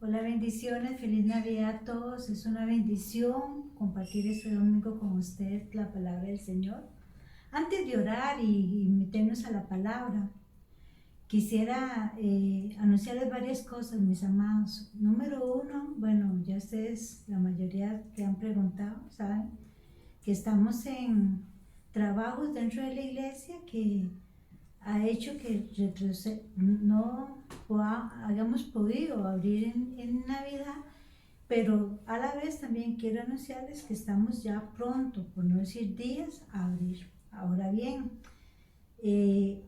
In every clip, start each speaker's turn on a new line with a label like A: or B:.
A: Hola, bendiciones, feliz Navidad a todos. Es una bendición compartir este domingo con usted la palabra del Señor. Antes de orar y meternos a la palabra, quisiera anunciarles varias cosas, mis amados. Número uno, bueno, ya ustedes, la mayoría que han preguntado, saben que estamos en trabajos dentro de la iglesia que ha hecho que no hayamos podido abrir en Navidad, pero a la vez también quiero anunciarles que estamos ya pronto, por no decir días, a abrir. Ahora bien,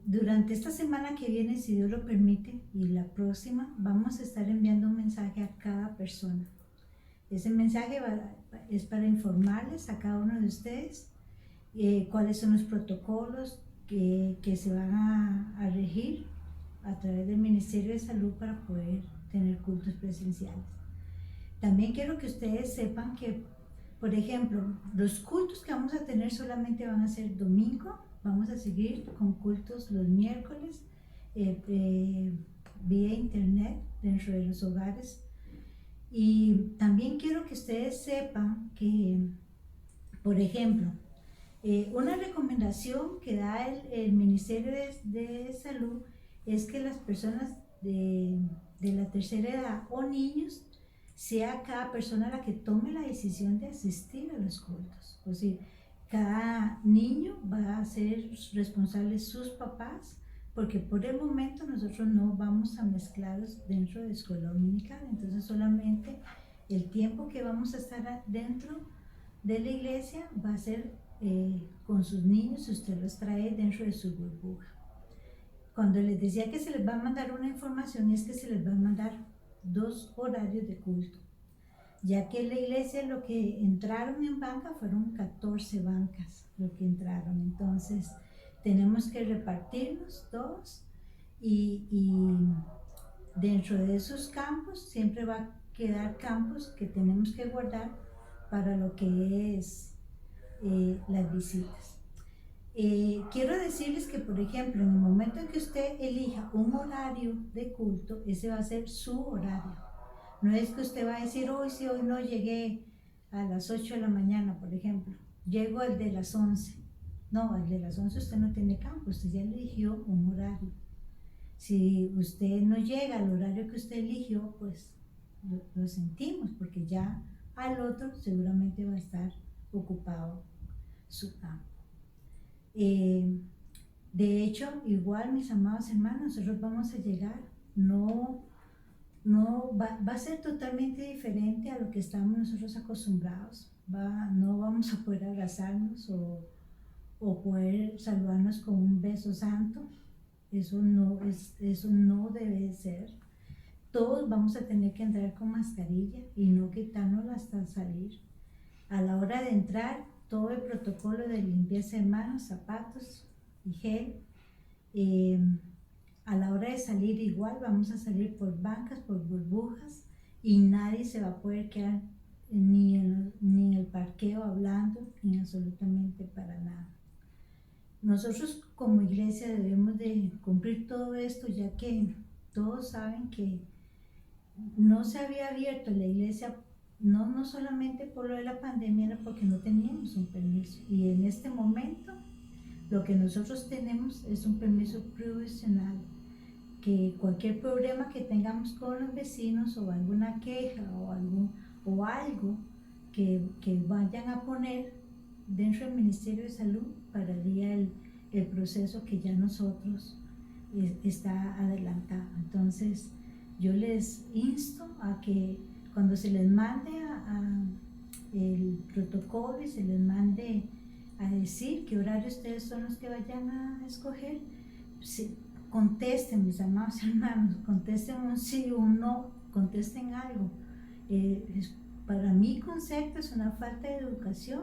A: durante esta semana que viene, si Dios lo permite, y la próxima, vamos a estar enviando un mensaje a cada persona. Ese mensaje es para informarles a cada uno de ustedes cuáles son los protocolos que se van a regir a través del Ministerio de Salud para poder tener cultos presenciales. También quiero que ustedes sepan que, por ejemplo, los cultos que vamos a tener solamente van a ser domingo. Vamos a seguir con cultos los miércoles vía internet dentro de los hogares. Y también quiero que ustedes sepan que, por ejemplo, una recomendación que da el Ministerio de Salud es que las personas de la tercera edad o niños, sea cada persona la que tome la decisión de asistir a los cultos. O sea, cada niño va a ser responsable sus papás, porque por el momento nosotros no vamos a mezclarlos dentro de escuela dominical. Entonces solamente el tiempo que vamos a estar dentro de la iglesia va a ser con sus niños, si usted los trae dentro de su burbuja. Cuando les decía que se les va a mandar una información, es que se les va a mandar 2 horarios de culto, ya que en la iglesia lo que entraron en banca fueron 14 bancas lo que entraron. Entonces tenemos que repartirnos todos y dentro de esos campos siempre va a quedar campos que tenemos que guardar para lo que es las visitas. Quiero decirles que, por ejemplo, en el momento en que usted elija un horario de culto, ese va a ser su horario. No es que usted va a decir, hoy sí, hoy no llegué a las 8 de la mañana, por ejemplo, llego al de las 11. No, al de las 11 usted no tiene campo, usted ya eligió un horario. Si usted no llega al horario que usted eligió, pues lo sentimos, porque ya al otro seguramente va a estar ocupado su campo. De hecho, igual, mis amados hermanos, nosotros vamos a llegar, no va a ser totalmente diferente a lo que estamos nosotros acostumbrados. No vamos a poder abrazarnos o poder saludarnos con un beso santo. Eso no debe ser. Todos vamos a tener que entrar con mascarilla y no quitárnosla hasta salir. A la hora de entrar, todo el protocolo de limpieza de manos, zapatos y gel. A la hora de salir igual, vamos a salir por bancas, por burbujas, y nadie se va a poder quedar ni en el parqueo hablando, ni absolutamente para nada. Nosotros como iglesia debemos de cumplir todo esto, ya que todos saben que no se había abierto la iglesia, no solamente por lo de la pandemia, era porque no teníamos un permiso. Y en este momento lo que nosotros tenemos es un permiso provisional, que cualquier problema que tengamos con los vecinos o alguna queja o algo que vayan a poner dentro del Ministerio de Salud, pararía el proceso que ya nosotros está adelantado. Entonces yo les insto a que cuando se les mande el protocolo y se les mande a decir qué horario ustedes son los que vayan a escoger, contesten, mis amados hermanos, contesten un sí o un no, contesten algo. Para mi concepto es una falta de educación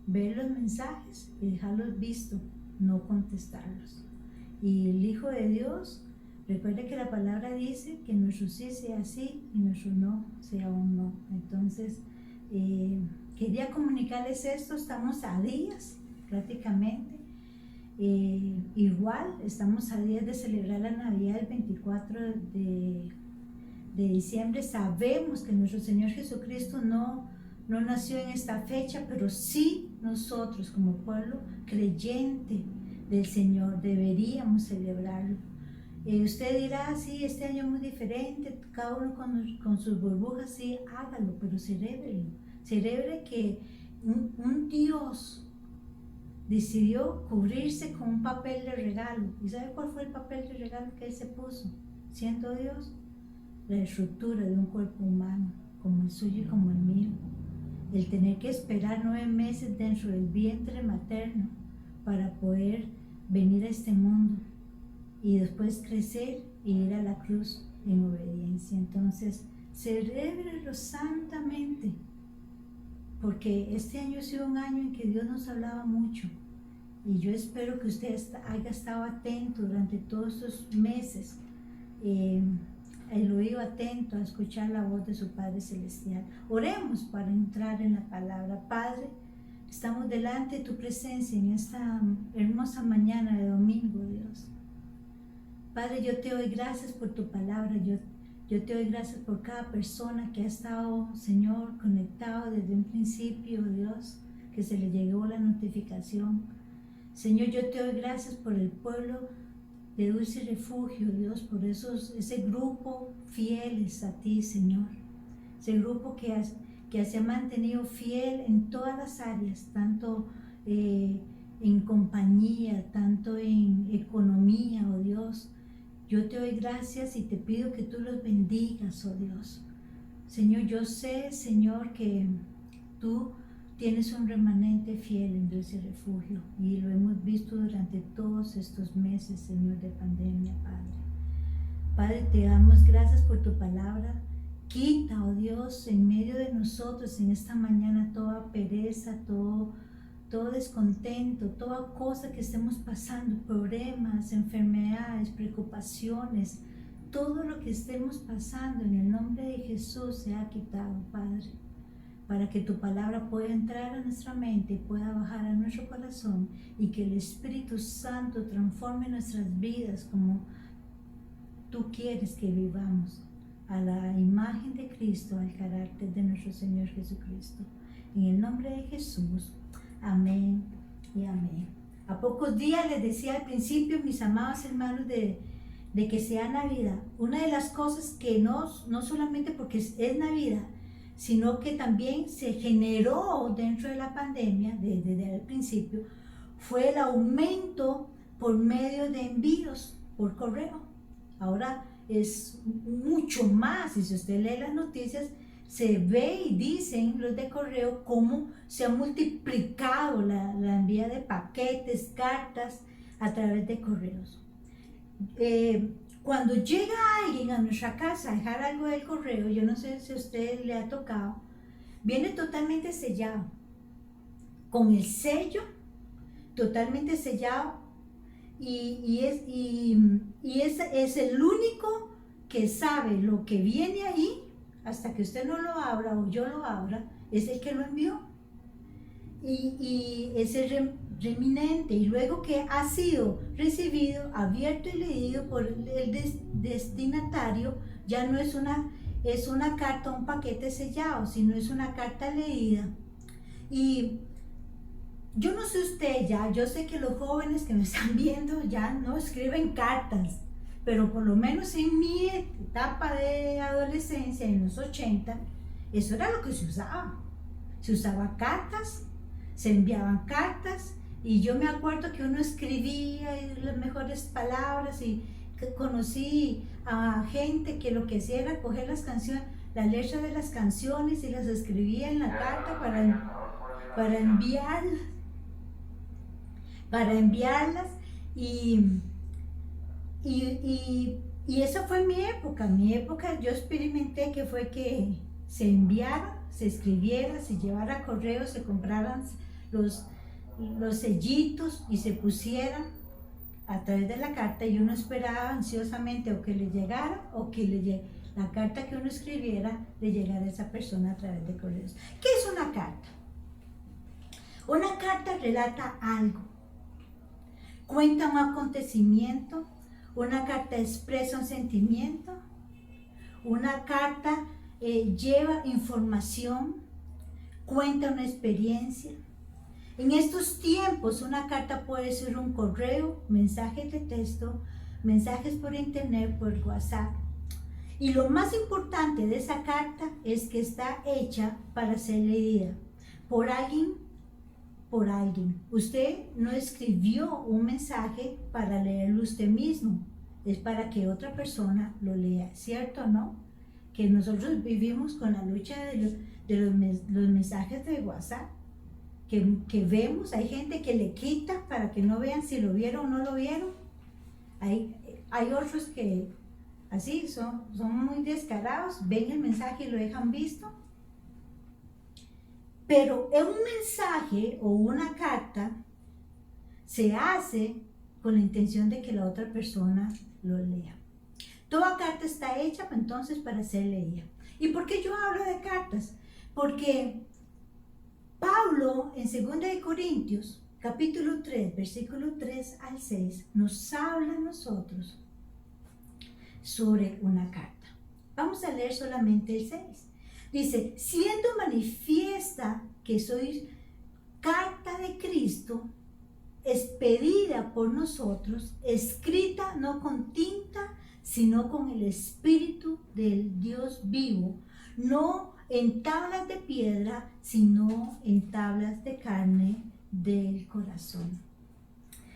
A: ver los mensajes y dejarlos vistos, no contestarlos. Y el Hijo de Dios, recuerde que la palabra dice que nuestro sí sea sí y nuestro no sea un no. Entonces, quería comunicarles esto. Estamos a días prácticamente. Igual estamos a días de celebrar la Navidad el 24 de diciembre. Sabemos que nuestro Señor Jesucristo no nació en esta fecha, pero sí nosotros como pueblo creyente del Señor deberíamos celebrarlo. Usted dirá, sí, este año es muy diferente, cada uno con sus burbujas, sí, hágalo, pero celébrelo. Celebre que un Dios decidió cubrirse con un papel de regalo. ¿Y sabe cuál fue el papel de regalo que Él se puso, siendo Dios? La estructura de un cuerpo humano, como el suyo y como el mío. El tener que esperar 9 meses dentro del vientre materno para poder venir a este mundo y después crecer y ir a la cruz en obediencia. Entonces, celébrelo santamente, porque este año ha sido un año en que Dios nos hablaba mucho, y yo espero que usted haya estado atento durante todos estos meses, el oído atento a escuchar la voz de su Padre Celestial. Oremos para entrar en la palabra. Padre, estamos delante de tu presencia en esta hermosa mañana de domingo, Dios. Padre, yo te doy gracias por tu palabra, yo te doy gracias por cada persona que ha estado, Señor, conectado desde un principio, Dios, que se le llegó la notificación. Señor, yo te doy gracias por el pueblo de Dulce Refugio, Dios, por ese grupo fieles a ti, Señor. Ese grupo que se ha mantenido fiel en todas las áreas, tanto en compañía, tanto en economía, oh Dios. Yo te doy gracias y te pido que tú los bendigas, oh Dios. Señor, yo sé, Señor, que tú tienes un remanente fiel en Dulce Refugio, y lo hemos visto durante todos estos meses, Señor, de pandemia, Padre. Padre, te damos gracias por tu palabra. Quita, oh Dios, en medio de nosotros en esta mañana toda pereza, todo descontento, toda cosa que estemos pasando, problemas, enfermedades, preocupaciones, todo lo que estemos pasando en el nombre de Jesús se ha quitado, Padre, para que tu palabra pueda entrar a nuestra mente y pueda bajar a nuestro corazón, y que el Espíritu Santo transforme nuestras vidas como tú quieres que vivamos, a la imagen de Cristo, al carácter de nuestro Señor Jesucristo. En el nombre de Jesús. Amén y amén. A pocos días les decía al principio, mis amados hermanos, de que sea Navidad. Una de las cosas que no solamente porque es Navidad, sino que también se generó dentro de la pandemia, desde el principio, fue el aumento por medio de envíos por correo. Ahora es mucho más, y si usted lee las noticias, se ve y dicen los de correo cómo se ha multiplicado la envía de paquetes, cartas a través de correos. Cuando llega alguien a nuestra casa a dejar algo del correo, yo no sé si a usted le ha tocado, viene totalmente sellado, con el sello totalmente sellado, y es el único que sabe lo que viene ahí. Hasta que usted no lo abra o yo lo abra, es el que lo envió. Y es el reminente. Y luego que ha sido recibido, abierto y leído por el destinatario, ya no es una carta, un paquete sellado, sino es una carta leída. Y yo no sé usted ya, yo sé que los jóvenes que me están viendo ya no escriben cartas, pero por lo menos en mi etapa de adolescencia, en los 80, eso era lo que se usaba. Se usaba cartas, se enviaban cartas, y yo me acuerdo que uno escribía las mejores palabras, y conocí a gente que lo que hacía era coger las canciones, la letra de las canciones, y las escribía en la carta para enviarlas, y esa fue mi época. Yo experimenté que fue que se enviara, se escribiera, se llevara a correo, se compraran los sellitos y se pusieran a través de la carta, y uno esperaba ansiosamente o que le llegara o que la carta que uno escribiera le llegara a esa persona a través de correos. ¿Qué es una carta? Una carta relata algo, cuenta un acontecimiento. Una carta expresa un sentimiento. Una carta lleva información, cuenta una experiencia. En estos tiempos, una carta puede ser un correo, mensajes de texto, mensajes por internet, por WhatsApp. Y lo más importante de esa carta es que está hecha para ser leída por alguien, por alguien. Usted no escribió un mensaje para leerlo usted mismo, es para que otra persona lo lea, ¿cierto o no? Que nosotros vivimos con la lucha de los mensajes de WhatsApp, que vemos, hay gente que le quita para que no vean si lo vieron o no lo vieron. Hay otros que así son muy descarados, ven el mensaje y lo dejan visto. Pero un mensaje o una carta se hace con la intención de que la otra persona lo lea. Toda carta está hecha entonces para ser leída. ¿Y por qué yo hablo de cartas? Porque Pablo en 2 Corintios, capítulo 3, versículo 3 al 6, nos habla a nosotros sobre una carta. Vamos a leer solamente el 6. Dice, siendo manifiesta que sois carta de Cristo, expedida por nosotros, escrita no con tinta, sino con el Espíritu del Dios vivo, no en tablas de piedra, sino en tablas de carne del corazón.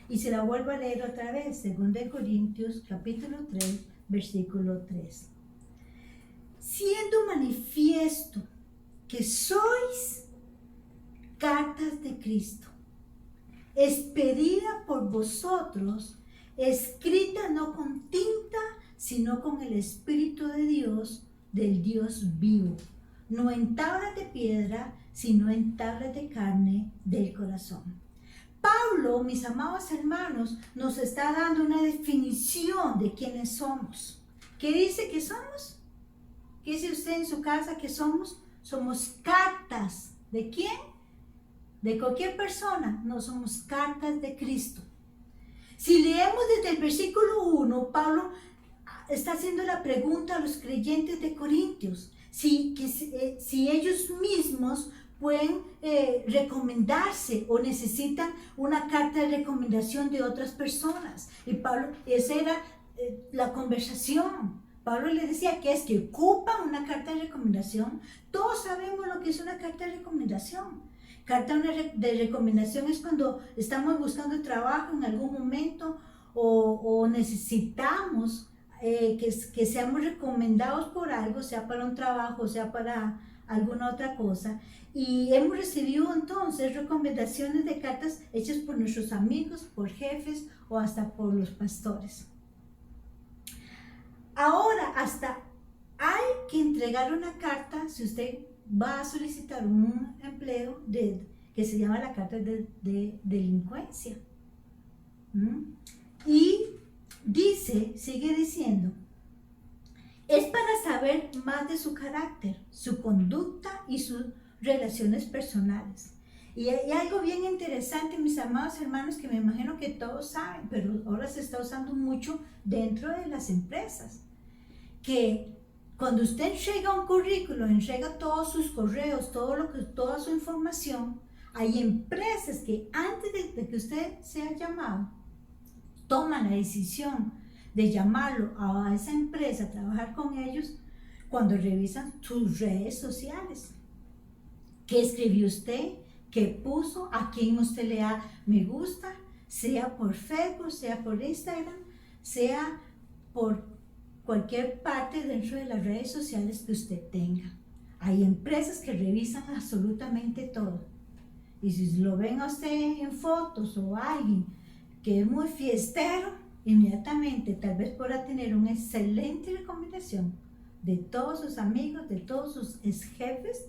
A: Y se la vuelvo a leer otra vez, 2 Corintios capítulo 3, versículo 3. Siendo manifiesto que sois cartas de Cristo, expedida por vosotros, escrita no con tinta, sino con el Espíritu de Dios, del Dios vivo, no en tablas de piedra, sino en tablas de carne del corazón. Pablo, mis amados hermanos, nos está dando una definición de quiénes somos. ¿Qué dice que somos? ¿Qué dice usted en su casa que somos? Somos cartas. ¿De quién? De cualquier persona. No, somos cartas de Cristo. Si leemos desde el versículo 1, Pablo está haciendo la pregunta a los creyentes de Corintios, si ellos mismos pueden recomendarse o necesitan una carta de recomendación de otras personas. Y Pablo, esa era la conversación. Pablo le decía que es que ocupan una carta de recomendación. Todos sabemos lo que es una carta de recomendación. Carta de recomendación es cuando estamos buscando trabajo en algún momento o necesitamos que seamos recomendados por algo, sea para un trabajo, sea para alguna otra cosa. Y hemos recibido entonces recomendaciones de cartas hechas por nuestros amigos, por jefes o hasta por los pastores. Ahora, hasta hay que entregar una carta si usted va a solicitar un empleo que se llama la carta de delincuencia. Y sigue diciendo, es para saber más de su carácter, su conducta y sus relaciones personales. Y hay algo bien interesante, mis amados hermanos, que me imagino que todos saben, pero ahora se está usando mucho dentro de las empresas, que cuando usted entrega un currículo, entrega todos sus correos, toda su información, hay empresas que antes de que usted sea llamado, toman la decisión de llamarlo a esa empresa a trabajar con ellos cuando revisan sus redes sociales. ¿Qué escribió usted? ¿Qué puso? ¿A quién usted le da me gusta? Sea por Facebook, sea por Instagram, sea por cualquier parte dentro de las redes sociales que usted tenga. Hay empresas que revisan absolutamente todo. Y si lo ven a usted en fotos o alguien que es muy fiestero, inmediatamente tal vez podrá tener una excelente recomendación de todos sus amigos, de todos sus ex jefes,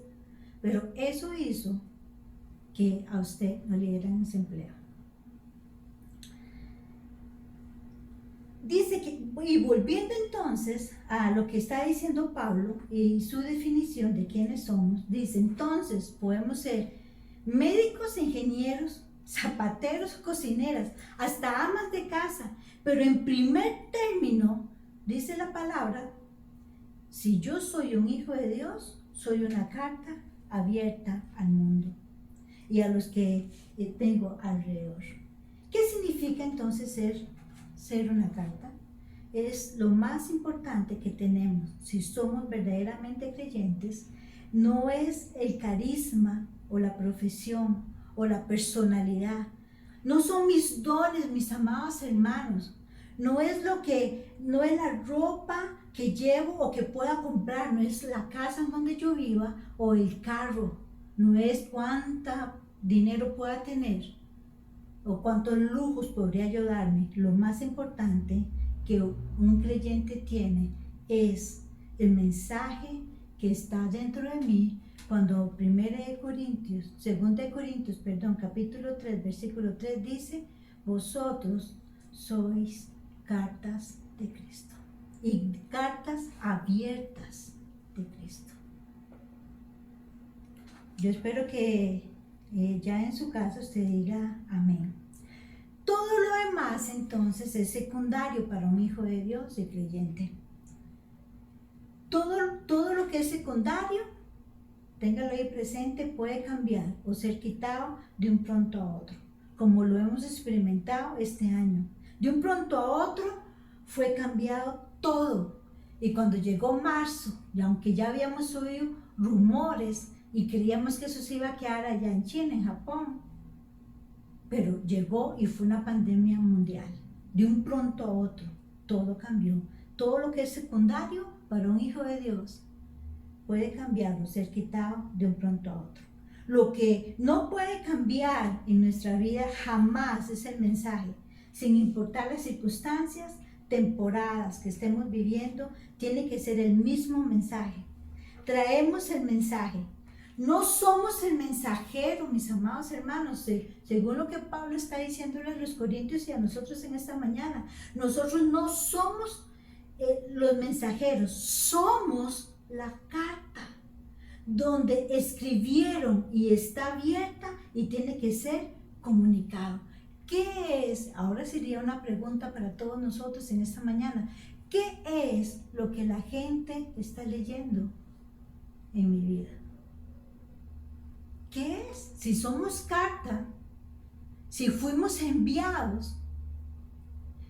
A: pero eso hizo que a usted no le dieran ese empleo. Dice que, y volviendo entonces a lo que está diciendo Pablo y su definición de quiénes somos, dice, entonces podemos ser médicos, ingenieros, zapateros, cocineras, hasta amas de casa, pero en primer término, dice la palabra, si yo soy un hijo de Dios, soy una carta abierta al mundo y a los que tengo alrededor. ¿Qué significa entonces ser una carta? Es lo más importante que tenemos si somos verdaderamente creyentes. No es el carisma o la profesión o la personalidad. No son mis dones, mis amados hermanos. No es la ropa que llevo o que pueda comprar. No es la casa en donde yo viva o el carro. No es cuánta dinero pueda tener o cuántos lujos podría yo darme. Lo más importante que un creyente tiene es el mensaje que está dentro de mí. Cuando 2 Corintios, capítulo 3, versículo 3 dice, vosotros sois cartas de Cristo y cartas abiertas de Cristo. Yo espero que ya en su casa usted diga amén. Todo lo demás entonces es secundario para un hijo de Dios y creyente. Todo lo que es secundario, téngalo ahí presente, puede cambiar o ser quitado de un pronto a otro, como lo hemos experimentado este año. De un pronto a otro fue cambiado todo. Y cuando llegó marzo, y aunque ya habíamos oído rumores y creíamos que eso se iba a quedar allá en China, en Japón, pero llegó y fue una pandemia mundial. De un pronto a otro, todo cambió. Todo lo que es secundario para un hijo de Dios puede cambiar o ser quitado de un pronto a otro. Lo que no puede cambiar en nuestra vida jamás es el mensaje. Sin importar las circunstancias, temporadas que estemos viviendo, tiene que ser el mismo mensaje. Traemos el mensaje. No somos el mensajero, mis amados hermanos, según lo que Pablo está diciéndole a los corintios y a nosotros en esta mañana. Nosotros no somos los mensajeros, somos la carta donde escribieron y está abierta y tiene que ser comunicado. ¿Qué es? Ahora sería una pregunta para todos nosotros en esta mañana. ¿Qué es lo que la gente está leyendo en mi vida? ¿Qué es? Si somos carta, si fuimos enviados,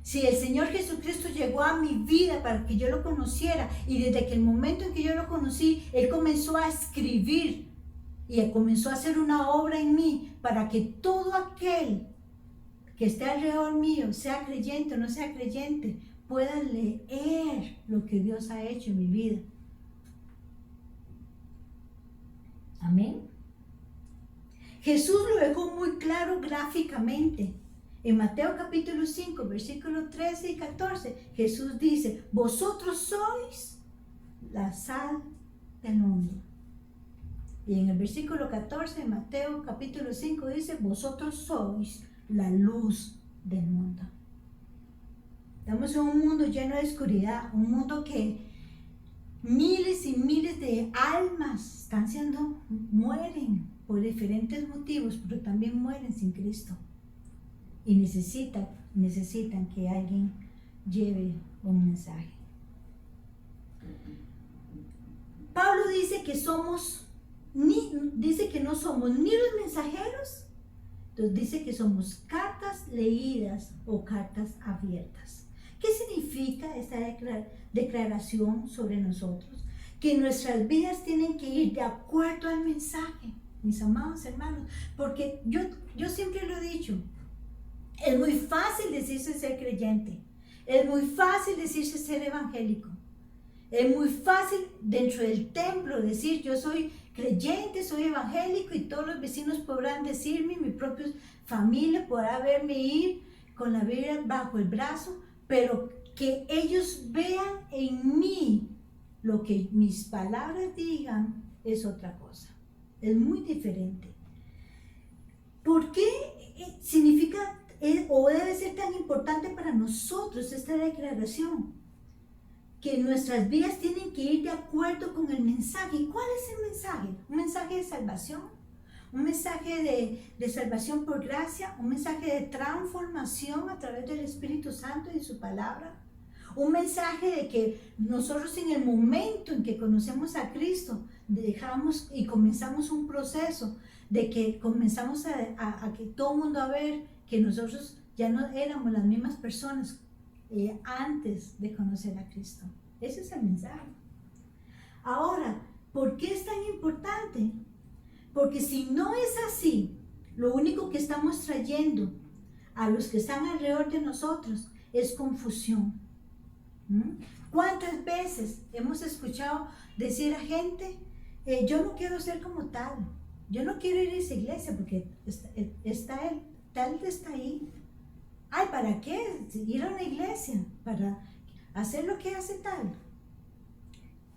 A: si el Señor Jesucristo llegó a mi vida para que yo lo conociera y desde que el momento en que yo lo conocí, Él comenzó a escribir y comenzó a hacer una obra en mí para que todo aquel que esté alrededor mío, sea creyente o no sea creyente, pueda leer lo que Dios ha hecho en mi vida. Amén. Jesús lo dejó muy claro gráficamente. En Mateo capítulo 5, versículos 13 y 14, Jesús dice, vosotros sois la sal del mundo. Y en el versículo 14 de Mateo capítulo 5 dice, vosotros sois la luz del mundo. Estamos en un mundo lleno de oscuridad, un mundo que miles y miles de almas mueren por diferentes motivos, pero también mueren sin Cristo. Y necesitan que alguien lleve un mensaje. Pablo dice que no somos ni los mensajeros, entonces dice que somos cartas leídas o cartas abiertas. ¿Qué significa esta declaración sobre nosotros? Que nuestras vidas tienen que ir de acuerdo al mensaje, mis amados hermanos, porque yo siempre lo he dicho, es muy fácil decirse ser creyente, es muy fácil decirse ser evangélico, es muy fácil dentro del templo decir yo soy creyente, soy evangélico y todos los vecinos podrán decirme, mi propia familia podrá verme ir con la Biblia bajo el brazo, pero que ellos vean en mí lo que mis palabras digan es otra cosa, es muy diferente. ¿Por qué significa o debe ser tan importante para nosotros esta declaración? Que nuestras vidas tienen que ir de acuerdo con el mensaje. ¿Y cuál es el mensaje? ¿Un mensaje de salvación? ¿Un mensaje de salvación por gracia? ¿Un mensaje de transformación a través del Espíritu Santo y su palabra? Un mensaje de que nosotros en el momento en que conocemos a Cristo, dejamos y comenzamos un proceso de que comenzamos a que todo el mundo a ver que nosotros ya no éramos las mismas personas antes de conocer a Cristo. Ese es el mensaje. Ahora, ¿por qué es tan importante? Porque si no es así, lo único que estamos trayendo a los que están alrededor de nosotros es confusión. ¿Cuántas veces hemos escuchado decir a gente, yo no quiero ser como tal, yo no quiero ir a esa iglesia porque tal está ahí? Ay, ¿para qué ir a una iglesia? Para hacer lo que hace tal.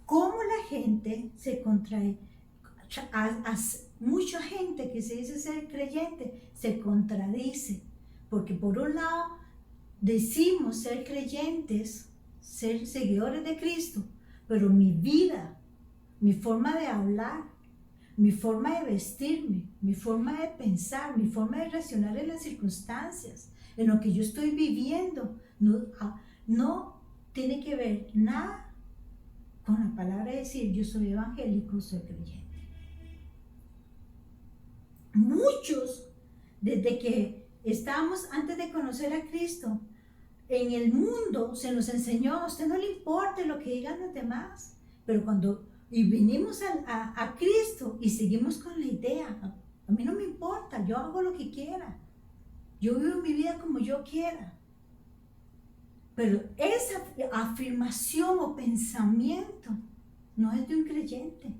A: ¿Cómo la gente se contrae? Mucha gente que se dice ser creyente se contradice, porque por un lado decimos ser creyentes, ser seguidores de Cristo, pero mi vida, mi forma de hablar, mi forma de vestirme, mi forma de pensar, mi forma de reaccionar en las circunstancias, en lo que yo estoy viviendo, no tiene que ver nada con la palabra de decir yo soy evangélico, soy creyente. Muchos, desde que estábamos antes de conocer a Cristo, en el mundo se nos enseñó, a usted no le importa lo que digan los demás, pero cuando vinimos a Cristo y seguimos con la idea, a mí no me importa, yo hago lo que quiera, yo vivo mi vida como yo quiera. Pero esa afirmación o pensamiento no es de un creyente,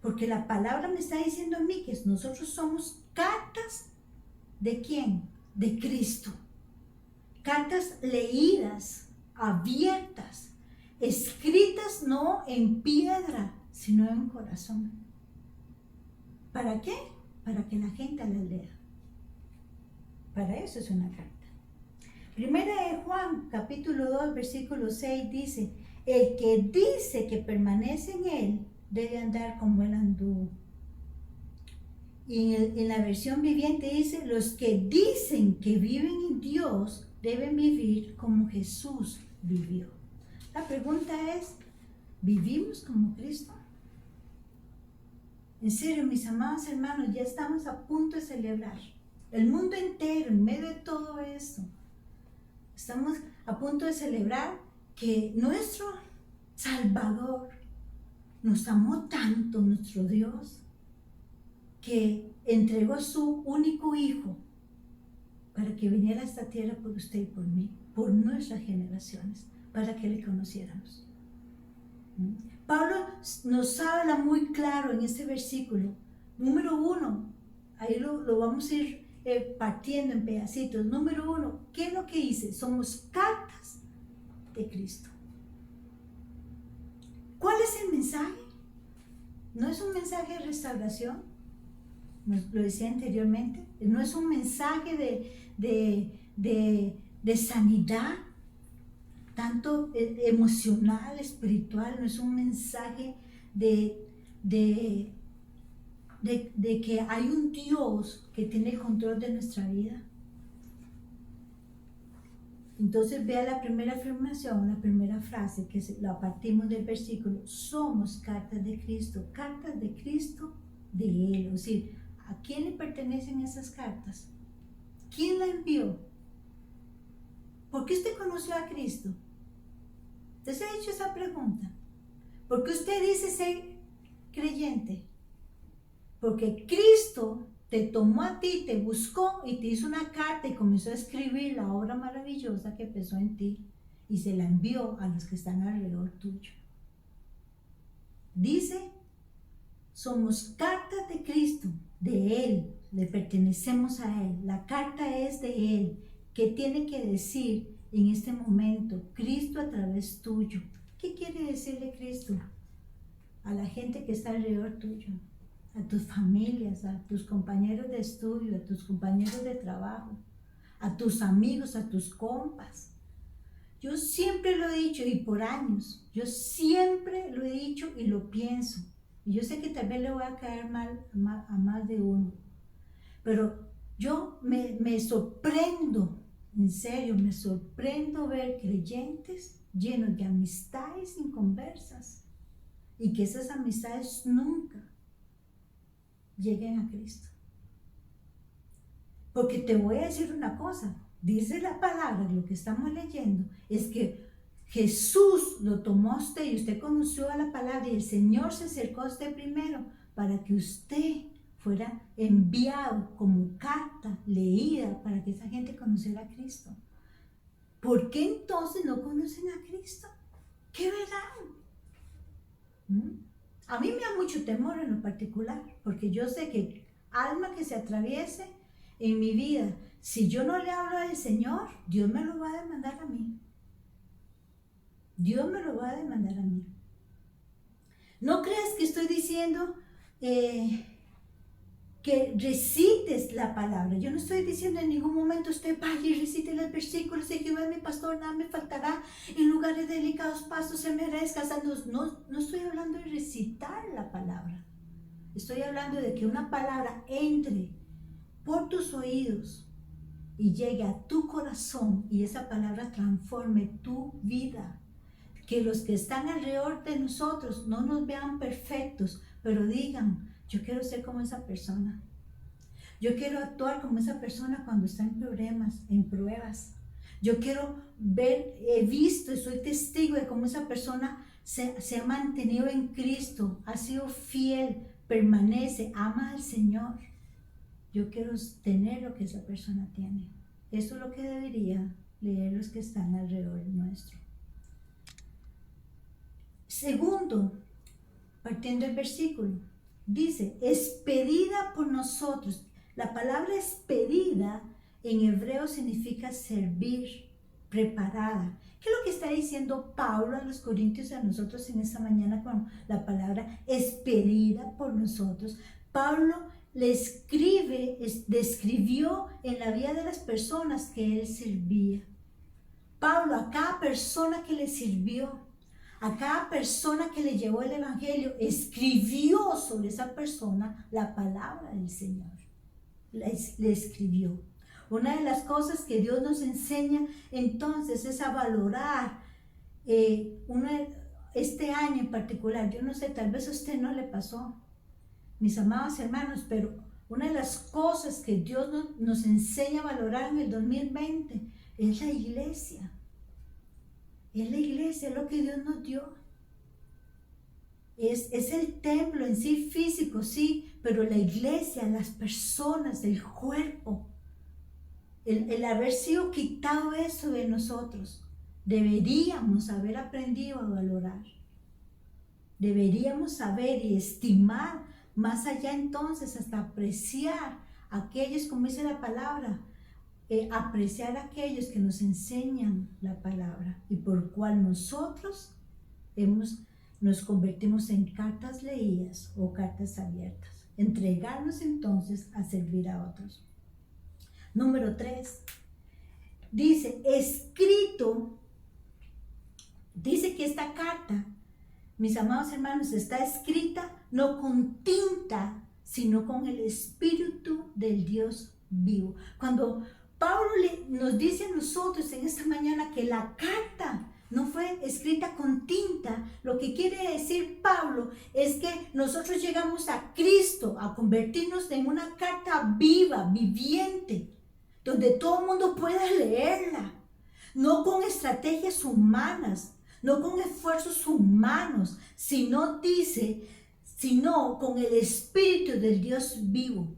A: porque la palabra me está diciendo a mí que nosotros somos cartas ¿de quién? De Cristo. Cartas leídas, abiertas, escritas no en piedra, sino en corazón. ¿Para qué? Para que la gente la lea. Para eso es una carta. Primera de Juan, capítulo 2, versículo 6 dice, el que dice que permanece en él debe andar como él anduvo. Y en la versión viviente dice, los que dicen que viven en Dios deben vivir como Jesús vivió. La pregunta es, ¿vivimos como Cristo? En serio, mis amados hermanos, ya estamos a punto de celebrar. El mundo entero, en medio de todo esto, estamos a punto de celebrar que nuestro Salvador nos amó tanto, nuestro Dios, que entregó a su único Hijo para que viniera a esta tierra por usted y por mí, por nuestras generaciones, para que le conociéramos. Pablo nos habla muy claro en este versículo. Número 1, ahí lo vamos a ir partiendo en pedacitos. Número 1, ¿qué es lo que dice? Somos cartas de Cristo. ¿Cuál es el mensaje? No es un mensaje de restauración, lo decía anteriormente, no es un mensaje de sanidad, tanto emocional, espiritual, no es un mensaje de que hay un Dios que tiene el control de nuestra vida. Entonces vea la primera afirmación, la primera frase, que la partimos del versículo, somos cartas de Cristo de Él. Es decir, ¿a quién le pertenecen esas cartas? ¿Quién la envió? ¿Por qué usted conoció a Cristo? ¿Usted se ha hecho esa pregunta? ¿Por qué usted dice ser creyente? Porque Cristo te tomó a ti, te buscó y te hizo una carta y comenzó a escribir la obra maravillosa que empezó en ti y se la envió a los que están alrededor tuyo. Dice, somos cartas de Cristo, de Él, le pertenecemos a Él. La carta es de Él. ¿Qué tiene que decir en este momento Cristo a través tuyo? ¿Qué quiere decirle Cristo a la gente que está alrededor tuyo? A tus familias, a tus compañeros de estudio, a tus compañeros de trabajo, a tus amigos, a tus compas. Yo siempre lo he dicho y por años, yo siempre lo he dicho y lo pienso. Y yo sé que tal vez le voy a caer mal a más de uno, pero yo me sorprendo en serio, me sorprendo ver creyentes llenos de amistades inconversas y que esas amistades nunca lleguen a Cristo. Porque te voy a decir una cosa, dice la palabra, lo que estamos leyendo, es que Jesús lo tomó a usted y usted conoció a la palabra y el Señor se acercó a usted primero para que usted fuera enviado como carta leída para que esa gente conociera a Cristo. ¿Por qué entonces no conocen a Cristo? ¿Qué verán? A mí me da mucho temor en lo particular, porque yo sé que alma que se atraviese en mi vida, si yo no le hablo al Señor, Dios me lo va a demandar a mí. Dios me lo va a demandar a mí. No creas que estoy diciendo que recites la palabra. Yo no estoy diciendo en ningún momento usted vaya y recite los versículos de Jehová es mi pastor, nada me faltará, en lugares delicados pastos se me hará descansar. No estoy hablando de recitar la palabra. Estoy hablando de que una palabra entre por tus oídos y llegue a tu corazón y esa palabra transforme tu vida. Que los que están alrededor de nosotros no nos vean perfectos, pero digan, yo quiero ser como esa persona. Yo quiero actuar como esa persona cuando está en problemas, en pruebas. Yo quiero ver, he visto y soy testigo de cómo esa persona se ha mantenido en Cristo, ha sido fiel, permanece, ama al Señor. Yo quiero tener lo que esa persona tiene. Eso es lo que debería leer los que están alrededor nuestro. Segundo, partiendo del versículo, dice, expedida por nosotros. La palabra expedida en hebreo significa servir, preparada. ¿Qué es lo que está diciendo Pablo a los Corintios y a nosotros en esta mañana con la palabra expedida por nosotros? Pablo le describió en la vida de las personas que él servía. Pablo a cada persona que le sirvió, a cada persona que le llevó el evangelio, escribió sobre esa persona la palabra del Señor. Le escribió. Una de las cosas que Dios nos enseña entonces es a valorar este año en particular. Yo no sé, tal vez a usted no le pasó, mis amados hermanos, pero una de las cosas que Dios nos enseña a valorar en el 2020 es la iglesia. Es la iglesia, es lo que Dios nos dio. Es el templo en sí físico, sí, pero la iglesia, las personas, el cuerpo, el haber sido quitado eso de nosotros, deberíamos haber aprendido a valorar. Deberíamos saber y estimar más allá entonces hasta apreciar a aquellos, como dice la palabra, apreciar a aquellos que nos enseñan la palabra y por cual nosotros nos convertimos en cartas leídas o cartas abiertas. Entregarnos entonces a servir a otros. Número 3. Dice, escrito, dice que esta carta, mis amados hermanos, está escrita no con tinta, sino con el Espíritu del Dios vivo. Cuando Pablo nos dice a nosotros en esta mañana que la carta no fue escrita con tinta, lo que quiere decir Pablo es que nosotros llegamos a Cristo a convertirnos en una carta viva, viviente, donde todo el mundo pueda leerla, no con estrategias humanas, no con esfuerzos humanos, sino con el Espíritu del Dios vivo.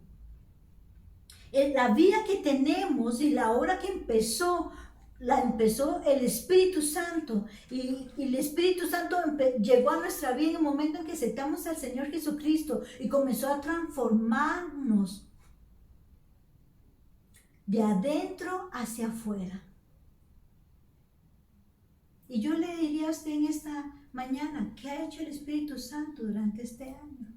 A: La vida que tenemos y la hora que empezó el Espíritu Santo y el Espíritu Santo llegó a nuestra vida en el momento en que aceptamos al Señor Jesucristo y comenzó a transformarnos de adentro hacia afuera. Y yo le diría a usted en esta mañana, ¿qué ha hecho el Espíritu Santo durante este año?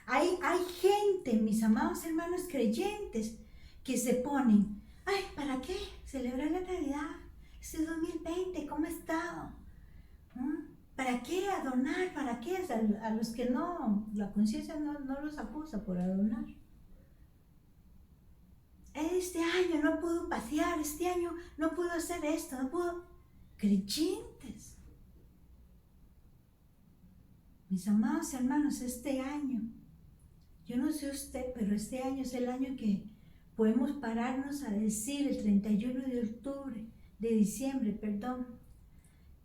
A: Hay gente, mis amados hermanos creyentes, que se ponen, ay, ¿para qué celebrar la Navidad? Este 2020, ¿cómo ha estado? ¿Para qué adornar? ¿Para qué? A los que no, la conciencia no los acusa por adornar. este año no puedo pasear, este año no puedo hacer esto, no puedo. Creyentes. Mis amados hermanos, este año, yo no sé usted, pero este año es el año que podemos pararnos a decir el 31 de octubre, de diciembre, perdón,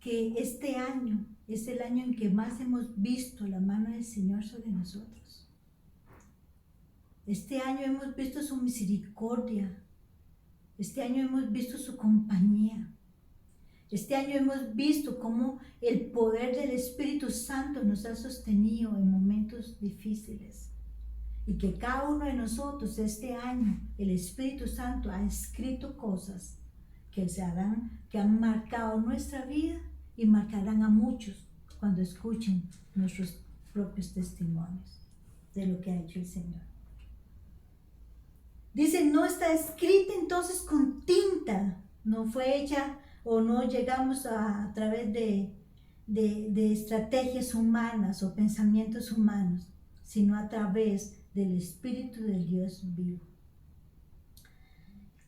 A: que este año es el año en que más hemos visto la mano del Señor sobre nosotros. Este año hemos visto su misericordia. Este año hemos visto su compañía. Este año hemos visto cómo el poder del Espíritu Santo nos ha sostenido en momentos difíciles. Y que cada uno de nosotros este año, el Espíritu Santo ha escrito cosas que han marcado nuestra vida y marcarán a muchos cuando escuchen nuestros propios testimonios de lo que ha hecho el Señor. Dice, no está escrita entonces con tinta, no fue hecha o no llegamos a través de estrategias humanas o pensamientos humanos, sino a través del Espíritu del Dios vivo.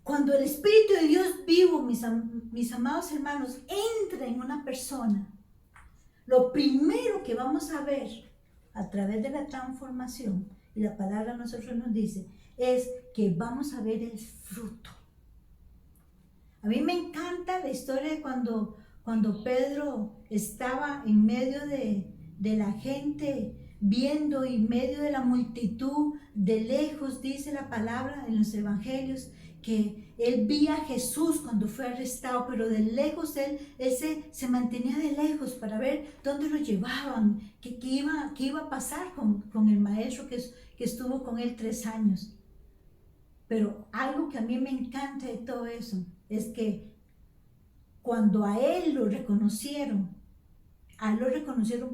A: Cuando el Espíritu de Dios vivo, mis amados hermanos, entra en una persona, lo primero que vamos a ver a través de la transformación, y la palabra a nosotros nos dice, es que vamos a ver el fruto. A mí me encanta la historia de cuando Pedro estaba en medio de la gente, viendo en medio de la multitud, de lejos, dice la palabra en los evangelios, que él vía a Jesús cuando fue arrestado, pero de lejos él se mantenía de lejos para ver dónde lo llevaban, qué iba a pasar con el maestro que estuvo con él 3 años. Pero algo que a mí me encanta de todo eso es que cuando a él lo reconocieron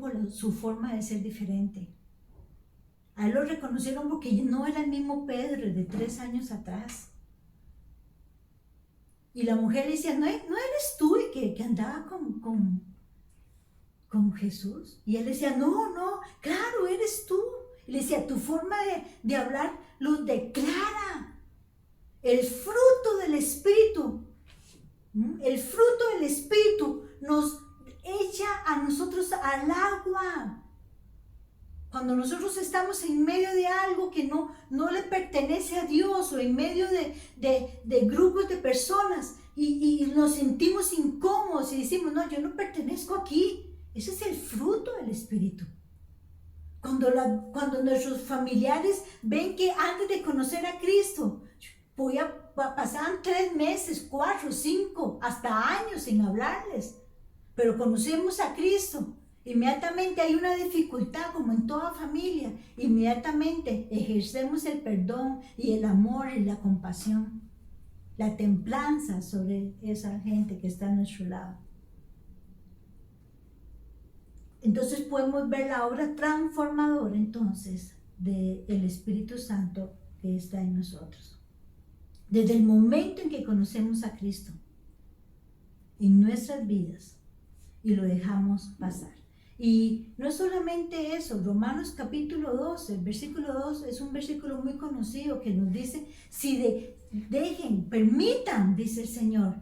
A: por su forma de ser diferente. A él lo reconocieron porque no era el mismo Pedro de 3 años atrás. Y la mujer le decía, ¿no eres tú el que andaba con Jesús? Y él decía, no, claro, eres tú. Y le decía, tu forma de hablar lo declara. El fruto del Espíritu, nos echa a nosotros al agua. Cuando nosotros estamos en medio de algo que no le pertenece a Dios, o en medio de grupos de personas y nos sentimos incómodos y decimos, no, yo no pertenezco aquí. Ese es el fruto del Espíritu. Cuando nuestros familiares ven que antes de conocer a Cristo, pasaban 3 meses, 4, 5, hasta años sin hablarles, pero conocemos a Cristo. Inmediatamente hay una dificultad, como en toda familia, inmediatamente ejercemos el perdón y el amor y la compasión, la templanza sobre esa gente que está a nuestro lado. Entonces podemos ver la obra transformadora entonces del Espíritu Santo que está en nosotros. Desde el momento en que conocemos a Cristo en nuestras vidas y lo dejamos pasar. Y no es solamente eso, Romanos capítulo 12, el versículo 2 es un versículo muy conocido que nos dice, permitan, dice el Señor,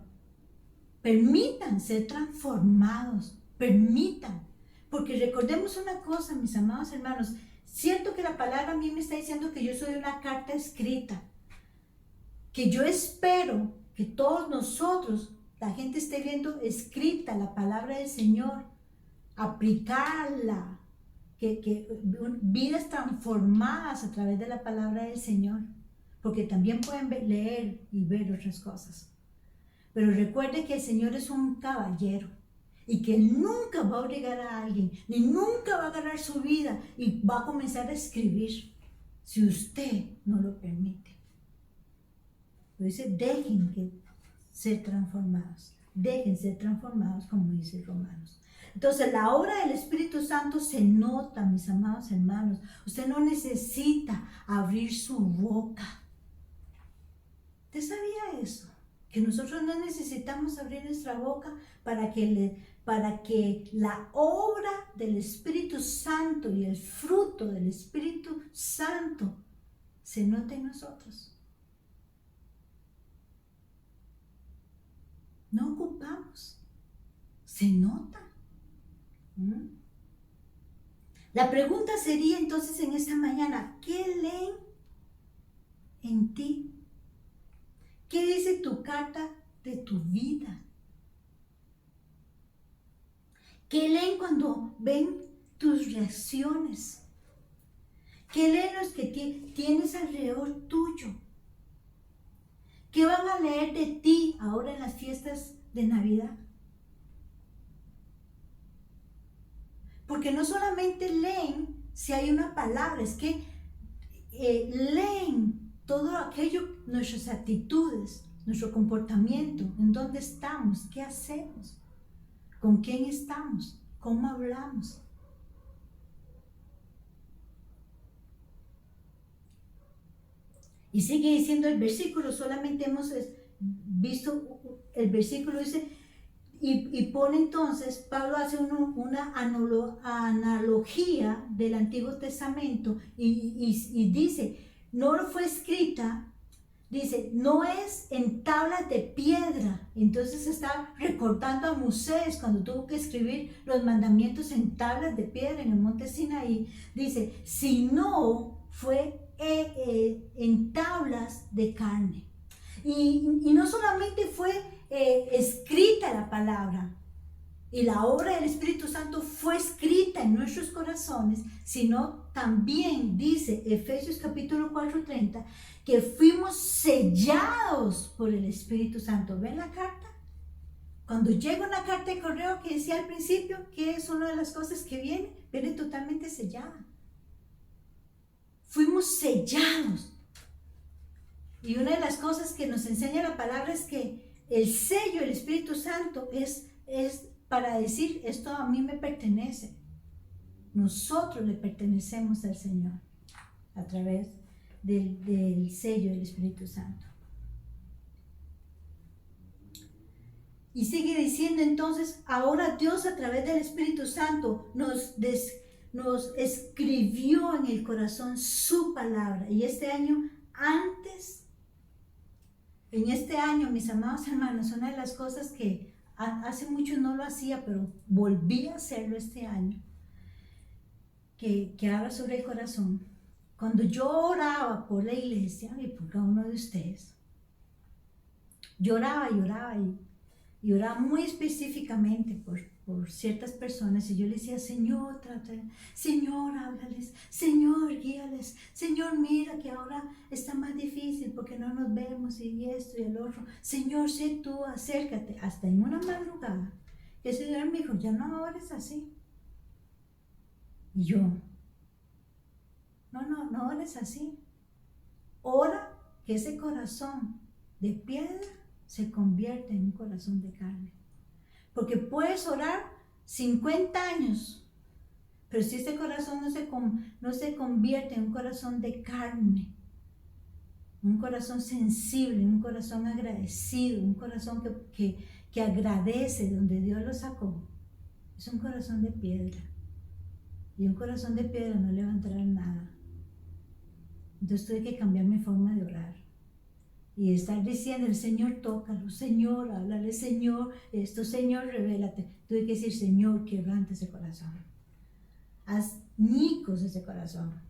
A: permitan ser transformados, permitan. Porque recordemos una cosa, mis amados hermanos, cierto que la palabra a mí me está diciendo que yo soy una carta escrita, que yo espero que todos nosotros, la gente esté viendo escrita la palabra del Señor, aplicarla, que vidas transformadas a través de la palabra del Señor, porque también pueden leer y ver otras cosas. Pero recuerde que el Señor es un caballero y que nunca va a obligar a alguien, ni nunca va a agarrar su vida y va a comenzar a escribir si usted no lo permite. Lo dice, dejen ser transformados como dice Romanos. Entonces la obra del Espíritu Santo se nota, mis amados hermanos. Usted no necesita abrir su boca. ¿Usted sabía eso? Que nosotros no necesitamos abrir nuestra boca para que la obra del Espíritu Santo y el fruto del Espíritu Santo se note en nosotros. no ocupamos. Se nota. La pregunta sería entonces en esta mañana, ¿qué leen en ti? ¿Qué dice tu carta de tu vida? ¿Qué leen cuando ven tus reacciones? ¿Qué leen los que tienes alrededor tuyo? ¿Qué van a leer de ti ahora en las fiestas de Navidad? Porque no solamente leen si hay una palabra, es que leen todo aquello, nuestras actitudes, nuestro comportamiento, en dónde estamos, qué hacemos, con quién estamos, cómo hablamos. Y sigue diciendo el versículo, solamente hemos visto el versículo, dice, y pone entonces, Pablo hace una analogía del Antiguo Testamento y dice, no fue escrita, dice, no es en tablas de piedra. Entonces está recordando a Moisés cuando tuvo que escribir los mandamientos en tablas de piedra en el monte Sinaí. Dice, sino fue en tablas de carne. Y no solamente fue escrita la palabra y la obra del Espíritu Santo fue escrita en nuestros corazones, sino también dice Efesios capítulo 4:30 que fuimos sellados por el Espíritu Santo. ¿Ven la carta? Cuando llega una carta de correo que decía al principio que es una de las cosas que viene totalmente sellada. Fuimos sellados. Y una de las cosas que nos enseña la palabra es que el sello del Espíritu Santo es para decir, esto a mí me pertenece. Nosotros le pertenecemos al Señor a través del sello del Espíritu Santo. Y sigue diciendo entonces, ahora Dios a través del Espíritu Santo nos escribió en el corazón su palabra. Y en este año, mis amados hermanos, una de las cosas que hace mucho no lo hacía, pero volví a hacerlo este año, que habla sobre el corazón. Cuando yo oraba por la iglesia y por cada uno de ustedes, lloraba y oraba muy específicamente por ciertas personas, y yo le decía, Señor, Señor, háblales, Señor, guíales, Señor, mira que ahora está más difícil porque no nos vemos y esto y el otro, Señor, sé tú, acércate. Hasta en una madrugada que el Señor me dijo, ya no ores así. Y yo, no ores así, ora que ese corazón de piedra se convierte en un corazón de carne. Porque puedes orar 50 años, pero si este corazón no se convierte en un corazón de carne, un corazón sensible, un corazón agradecido, un corazón que agradece de donde Dios lo sacó, es un corazón de piedra. Y un corazón de piedra no levantará nada. Entonces tuve que cambiar mi forma de orar. Y estar diciendo, el Señor, tócalo, Señor, háblale, Señor, esto, Señor, revélate. Tuve que decir, Señor, quebranta ese corazón. Haz ñicos ese corazón.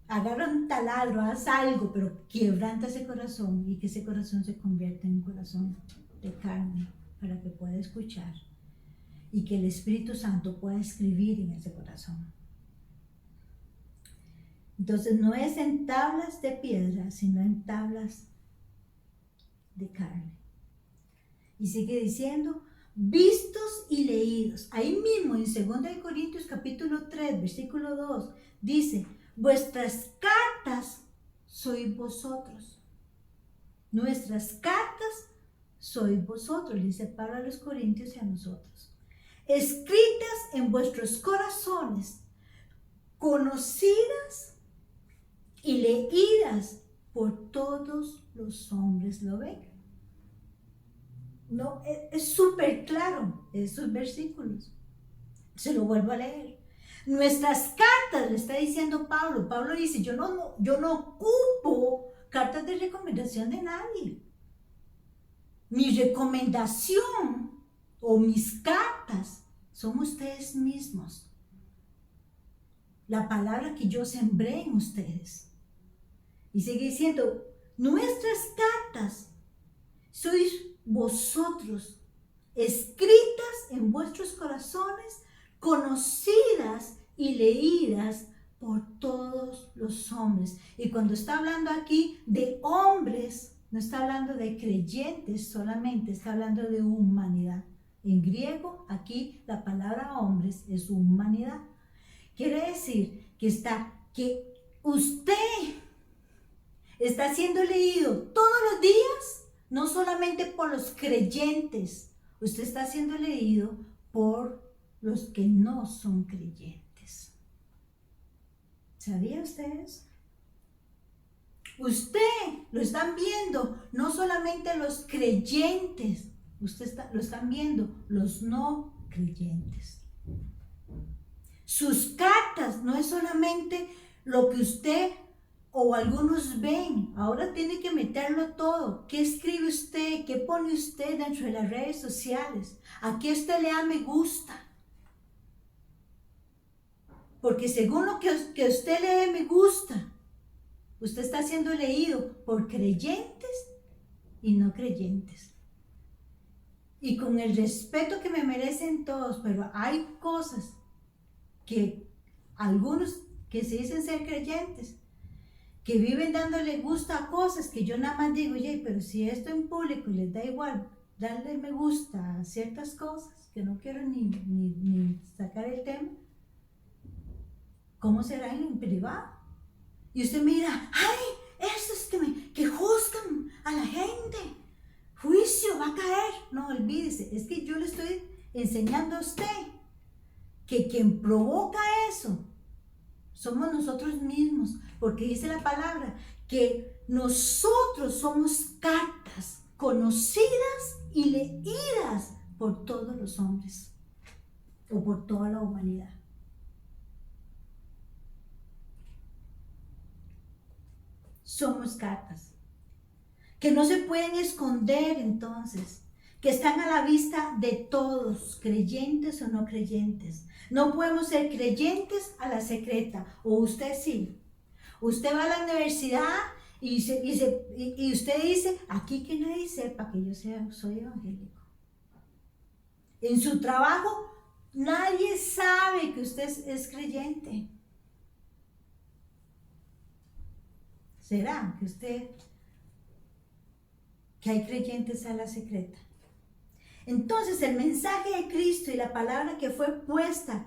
A: Agarra un taladro, haz algo, pero quebranta ese corazón y que ese corazón se convierta en un corazón de carne para que pueda escuchar y que el Espíritu Santo pueda escribir en ese corazón. Entonces no es en tablas de piedra, sino en tablas de carne. Y sigue diciendo, vistos y leídos. Ahí mismo en 2 Corintios capítulo 3, versículo 2, dice, vuestras cartas sois vosotros. Nuestras cartas sois vosotros, dice Pablo a los Corintios y a nosotros. Escritas en vuestros corazones, conocidas y leídas por todos los hombres. ¿Lo ven? No, es súper claro esos versículos. Se lo vuelvo a leer. Nuestras cartas, le está diciendo Pablo. Pablo dice, yo no ocupo cartas de recomendación de nadie. Mi recomendación o mis cartas son ustedes mismos. La palabra que yo sembré en ustedes. Y sigue diciendo, nuestras cartas sois vosotros, escritas en vuestros corazones, conocidas y leídas por todos los hombres. Y cuando está hablando aquí de hombres, no está hablando de creyentes solamente, está hablando de humanidad. En griego, aquí la palabra hombres es humanidad. Quiere decir que usted está siendo leído todos los días, no solamente por los creyentes, usted está siendo leído por los que no son creyentes. ¿Sabía usted eso? Usted lo están viendo no solamente los creyentes, lo están viendo los no creyentes. Sus cartas no es solamente lo que usted o algunos ven, ahora tiene que meterlo todo. ¿Qué escribe usted? ¿Qué pone usted dentro de las redes sociales? ¿A qué usted le da me gusta? Porque según lo que usted le dé me gusta, usted está siendo leído por creyentes y no creyentes. Y con el respeto que me merecen todos, pero hay cosas que algunos que se dicen ser creyentes, que viven dándole gusto a cosas que yo nada más digo, oye, pero si esto en público les da igual darle me gusta a ciertas cosas, que no quiero ni sacar el tema, ¿cómo será en privado? Y usted mira, ay, esos que juzgan a la gente, juicio va a caer. No, olvídese, es que yo le estoy enseñando a usted que quien provoca eso somos nosotros mismos, porque dice la palabra que nosotros somos cartas conocidas y leídas por todos los hombres o por toda la humanidad. Somos cartas que no se pueden esconder entonces, que están a la vista de todos, creyentes o no creyentes. No podemos ser creyentes a la secreta, o usted sí. Usted va a la universidad y usted dice, aquí que nadie sepa que yo soy evangélico. En su trabajo, nadie sabe que usted es creyente. ¿Será que hay creyentes a la secreta? Entonces el mensaje de Cristo y la palabra que fue puesta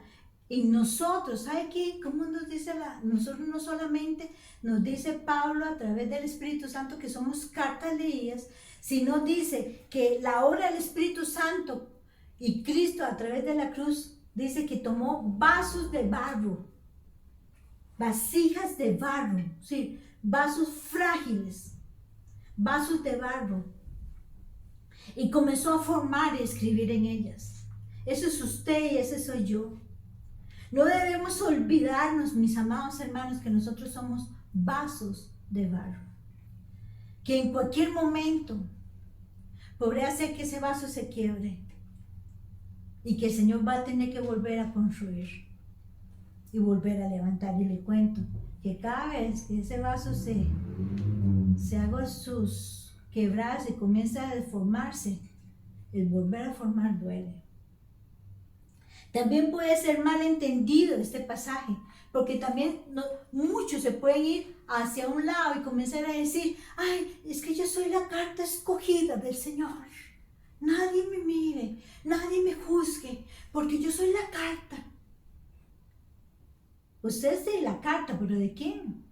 A: en nosotros, ¿sabe qué? ¿Cómo nos dice nosotros no solamente nos dice Pablo a través del Espíritu Santo que somos cartas leídas, sino dice que la obra del Espíritu Santo y Cristo a través de la cruz dice que tomó vasos de barro, vasijas de barro, sí, vasos frágiles, vasos de barro, y comenzó a formar y escribir en ellas. Eso es usted y ese soy yo. No debemos olvidarnos, mis amados hermanos, que nosotros somos vasos de barro, que en cualquier momento podría hacer que ese vaso se quiebre y que el Señor va a tener que volver a construir y volver a levantar. Y le cuento que cada vez que ese vaso se haga sus quebradas y comienza a deformarse, el volver a formar duele. También puede ser mal entendido este pasaje, porque también muchos se pueden ir hacia un lado y comenzar a decir, ay, es que yo soy la carta escogida del Señor. Nadie me mire, nadie me juzgue, porque yo soy la carta. Usted es de la carta, pero ¿de quién?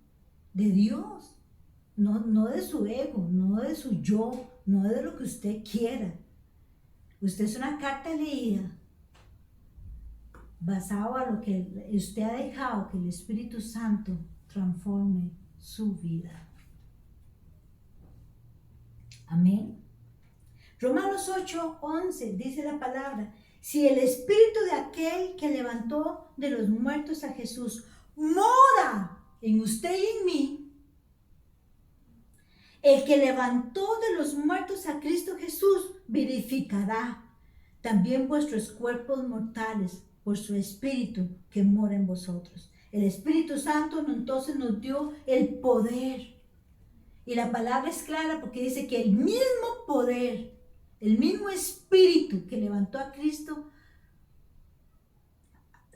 A: De Dios. No de su ego, no de su yo, no de lo que usted quiera. Usted es una carta leída basado a lo que usted ha dejado que el Espíritu Santo transforme su vida. Amén. Romanos 8:11 dice la palabra, si el Espíritu de aquel que levantó de los muertos a Jesús mora en usted y en mí, El que levantó de los muertos a Cristo Jesús vivificará también vuestros cuerpos mortales por su Espíritu que mora en vosotros. El Espíritu Santo entonces nos dio el poder. Y la palabra es clara porque dice que el mismo poder, el mismo Espíritu que levantó a Cristo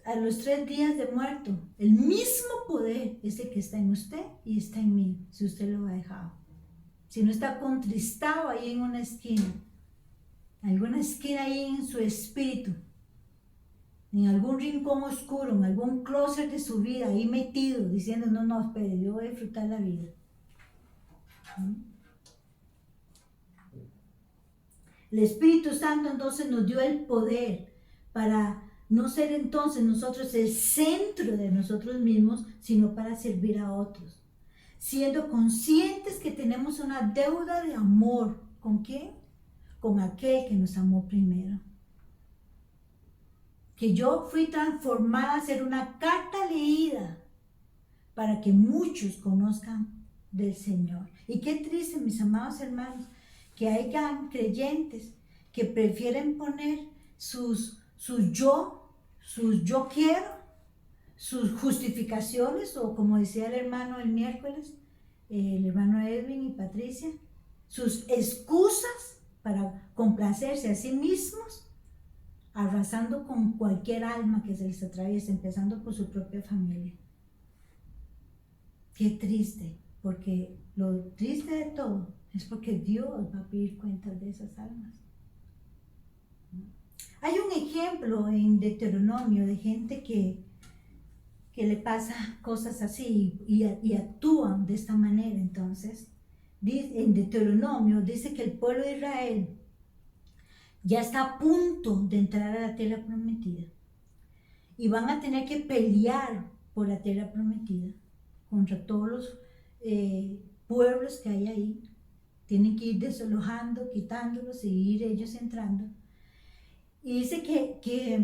A: a los 3 días de muerto, el mismo poder es el que está en usted y está en mí, si usted lo ha dejado. Si no está contristado ahí en una esquina, alguna esquina ahí en su espíritu, en algún rincón oscuro, en algún closet de su vida, ahí metido, diciendo, no, espere, yo voy a disfrutar la vida. El Espíritu Santo entonces nos dio el poder para no ser entonces nosotros el centro de nosotros mismos, sino para servir a otros. Siendo conscientes que tenemos una deuda de amor. ¿Con quién? Con aquel que nos amó primero. Que yo fui transformada a ser una carta leída para que muchos conozcan del Señor. Y qué triste, mis amados hermanos, que hayan creyentes que prefieren poner sus yo quiero, sus justificaciones, o como decía el hermano el miércoles, el hermano Edwin y Patricia, sus excusas para complacerse a sí mismos, arrasando con cualquier alma que se les atraviese, empezando por su propia familia. Qué triste, porque lo triste de todo es porque Dios va a pedir cuentas de esas almas. Hay un ejemplo en Deuteronomio de gente que le pasa cosas así y actúan de esta manera. Entonces, en Deuteronomio dice que el pueblo de Israel ya está a punto de entrar a la tierra prometida y van a tener que pelear por la tierra prometida contra todos los pueblos que hay ahí. Tienen que ir desalojando, quitándolos y ir ellos entrando. Y dice que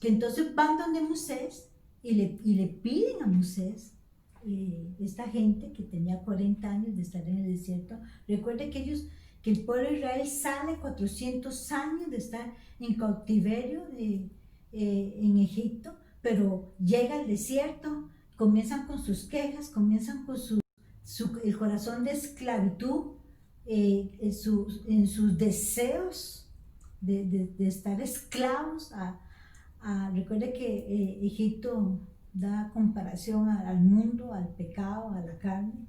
A: entonces van donde Moisés y le piden a Moisés, esta gente que tenía 40 años de estar en el desierto. Recuerde que el pueblo de Israel sale 400 años de estar en cautiverio en Egipto, pero llega al desierto, comienzan con sus quejas, comienzan con el corazón de esclavitud, en sus deseos de estar esclavos. Recuerde que Egipto da comparación al mundo, al pecado, a la carne.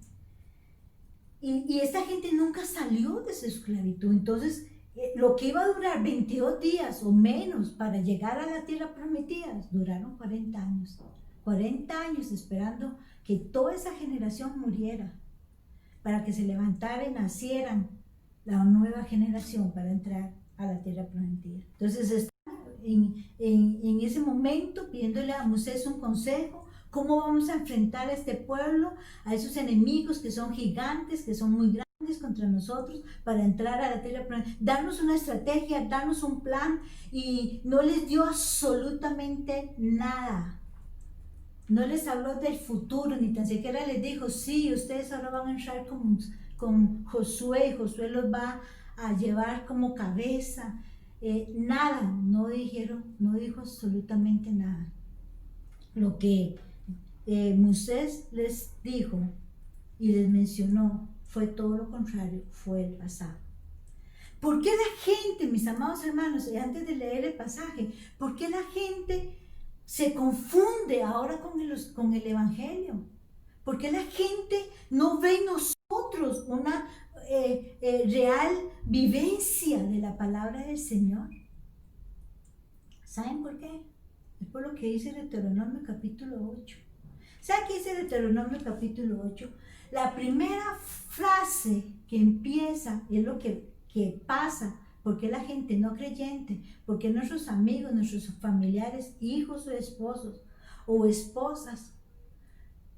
A: Y esta gente nunca salió de esa esclavitud. Entonces, lo que iba a durar 22 días o menos para llegar a la tierra prometida, duraron 40 años. 40 años esperando que toda esa generación muriera, para que se levantara y nacieran la nueva generación para entrar a la tierra prometida. Entonces están en ese momento pidiéndole a Moisés un consejo. ¿Cómo vamos a enfrentar a este pueblo, a esos enemigos que son gigantes, que son muy grandes contra nosotros, para entrar a la tierra prometida? Darnos una estrategia, darnos un plan. Y no les dio absolutamente nada. No les habló del futuro, ni tan siquiera les dijo, sí, ustedes ahora van a entrar con Josué, Josué los va a llevar como cabeza. Nada, no dijo absolutamente nada. Lo que Moisés les dijo y les mencionó fue todo lo contrario, fue el pasado. ¿Por qué la gente, mis amados hermanos, y antes de leer el pasaje, por qué la gente se confunde ahora con el Evangelio? ¿Por qué la gente no ve en nosotros una real vivencia de la palabra del Señor? ¿Saben por qué? Es por lo que dice Deuteronomio capítulo 8. ¿Saben qué dice Deuteronomio capítulo 8? La primera frase que empieza es lo que pasa. ¿Por qué la gente no creyente? ¿Por qué nuestros amigos, nuestros familiares, hijos o esposos o esposas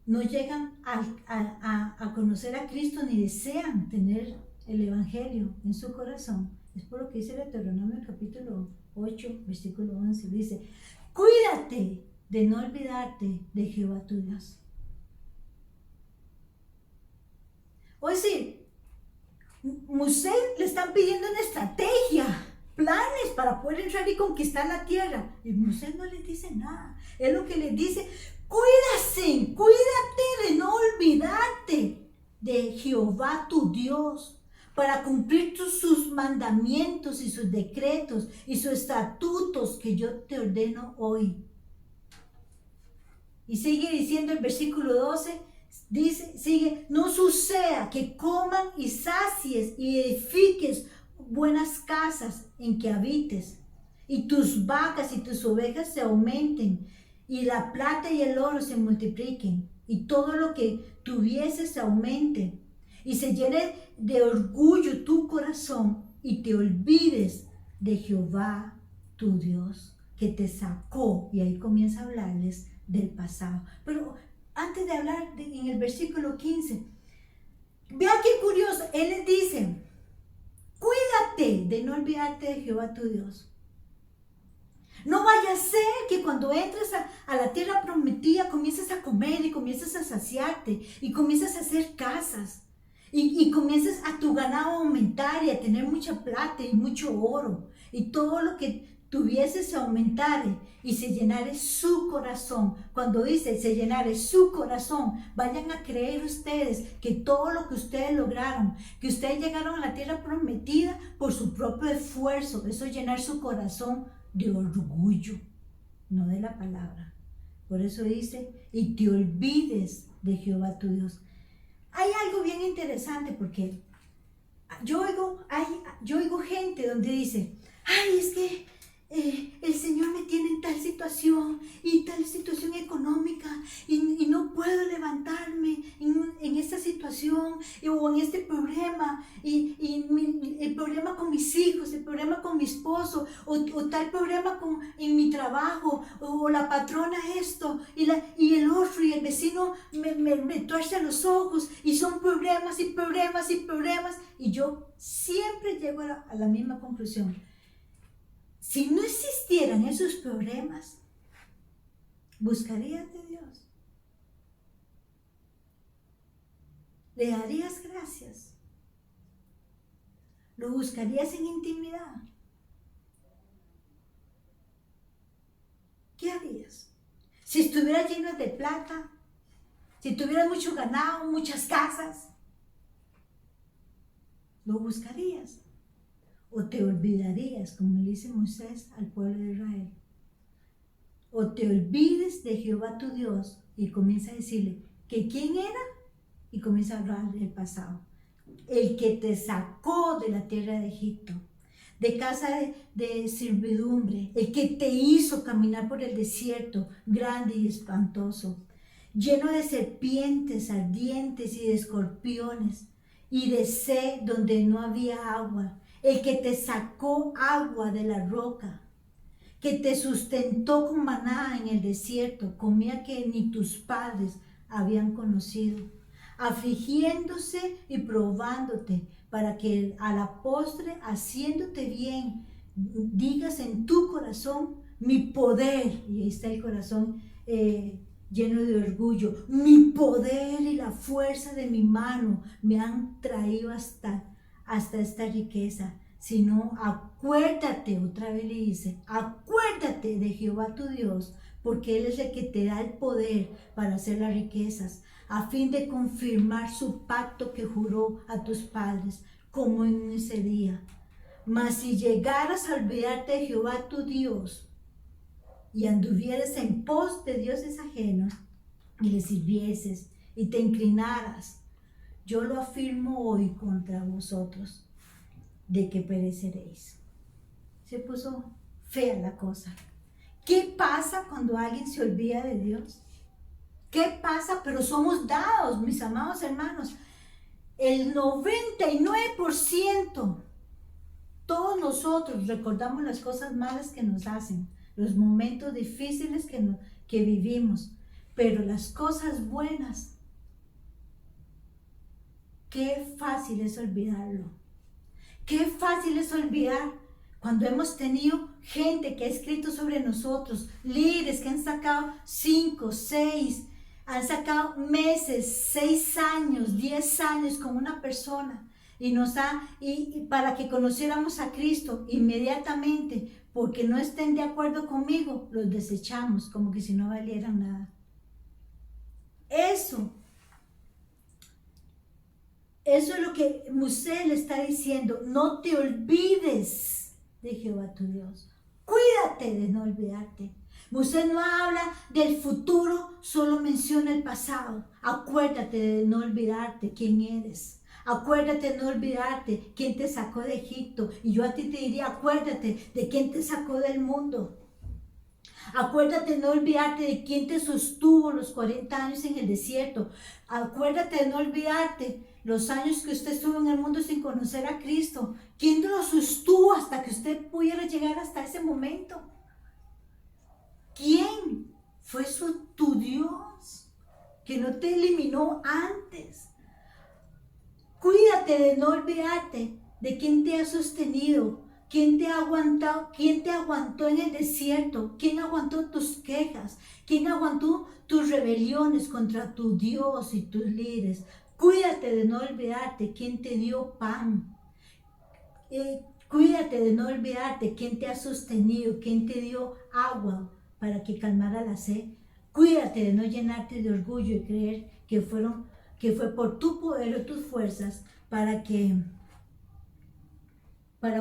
A: no llegan a conocer a Cristo ni desean tener el Evangelio en su corazón? Es por lo que dice Deuteronomio capítulo 8, versículo 11. Dice, cuídate de no olvidarte de Jehová tu Dios. O decir, Moisés le están pidiendo una estrategia, planes para poder entrar y conquistar la tierra. Y Moisés no les dice nada. Él lo que les dice, cuídate de no olvidarte de Jehová tu Dios, para cumplir sus mandamientos y sus decretos y sus estatutos que yo te ordeno hoy. Y sigue diciendo el versículo 12, sigue, no suceda que coman y sacies y edifiques buenas casas en que habites, y tus vacas y tus ovejas se aumenten, y la plata y el oro se multipliquen, y todo lo que tuvieses se aumente, y se llene de orgullo tu corazón, y te olvides de Jehová tu Dios, que te sacó. Y ahí comienza a hablarles del pasado. Pero antes de hablar en el versículo 15, vea qué curioso, él les dice, cuídate de no olvidarte de Jehová tu Dios. No vaya a ser que cuando entres a la tierra prometida comiences a comer y comiences a saciarte y comiences a hacer casas y comiences a tu ganado a aumentar y a tener mucha plata y mucho oro y todo lo que tuviese se aumentare y se llenare su corazón. Cuando dice se llenare su corazón, vayan a creer ustedes que todo lo que ustedes lograron, que ustedes llegaron a la tierra prometida por su propio esfuerzo, eso es llenar su corazón de orgullo, no de la palabra. Por eso dice, y te olvides de Jehová tu Dios. Hay algo bien interesante porque yo oigo gente donde dice, ay, es que el Señor me tiene en tal situación económica y no puedo levantarme en esta situación o en este problema el problema con mis hijos, el problema con mi esposo o tal problema en mi trabajo o la patrona esto y el otro y el vecino me tuerce los ojos y son problemas y yo siempre llego a la misma conclusión. Si no existieran esos problemas, ¿buscarías de Dios? ¿Le darías gracias? ¿Lo buscarías en intimidad? ¿Qué harías? Si estuvieras lleno de plata, si tuvieras mucho ganado, muchas casas, ¿lo buscarías? ¿O te olvidarías, como le dice Moisés al pueblo de Israel? O te olvides de Jehová tu Dios y comienza a decirle que quién era y comienza a hablar del pasado. El que te sacó de la tierra de Egipto, de casa de servidumbre, el que te hizo caminar por el desierto grande y espantoso, lleno de serpientes ardientes y de escorpiones y de sed donde no había agua, el que te sacó agua de la roca, que te sustentó con maná en el desierto, comida que ni tus padres habían conocido, afligiéndose y probándote, para que a la postre, haciéndote bien, digas en tu corazón, mi poder, y ahí está el corazón lleno de orgullo, mi poder y la fuerza de mi mano me han traído hasta esta riqueza, sino acuérdate, otra vez le dice, acuérdate de Jehová tu Dios, porque Él es el que te da el poder para hacer las riquezas, a fin de confirmar su pacto que juró a tus padres, como en ese día. Mas si llegaras a olvidarte de Jehová tu Dios, y anduvieres en pos de dioses ajenos, y les sirvieses, y te inclinaras, yo lo afirmo hoy contra vosotros, de que pereceréis. Se puso fea la cosa. ¿Qué pasa cuando alguien se olvida de Dios? ¿Qué pasa? Pero somos dados, mis amados hermanos. El 99%, todos nosotros recordamos las cosas malas que nos hacen, los momentos difíciles que vivimos, pero las cosas buenas, qué fácil es olvidarlo. Qué fácil es olvidar cuando hemos tenido gente que ha escrito sobre nosotros, líderes que han sacado 5, 6, han sacado meses, 6 años, 10 años con una persona y para que conociéramos a Cristo inmediatamente, porque no estén de acuerdo conmigo, los desechamos como que si no valieran nada. Eso es lo que Moisés le está diciendo. No te olvides de Jehová tu Dios. Cuídate de no olvidarte. Moisés no habla del futuro, solo menciona el pasado. Acuérdate de no olvidarte quién eres. Acuérdate de no olvidarte quién te sacó de Egipto. Y yo a ti te diría, acuérdate de quién te sacó del mundo. Acuérdate de no olvidarte de quién te sostuvo los 40 años en el desierto. Acuérdate de no olvidarte los años que usted estuvo en el mundo sin conocer a Cristo. ¿Quién lo sostuvo hasta que usted pudiera llegar hasta ese momento? ¿Quién? Fue tu Dios, que no te eliminó antes. Cuídate de no olvidarte de quién te ha sostenido, quién te ha aguantado, quién te aguantó en el desierto, quién aguantó tus quejas, quién aguantó tus rebeliones contra tu Dios y tus líderes. Cuídate de no olvidarte quién te dio pan. Cuídate de no olvidarte quién te ha sostenido, quién te dio agua para que calmara la sed. Cuídate de no llenarte de orgullo y creer que fue por tu poder o tus fuerzas para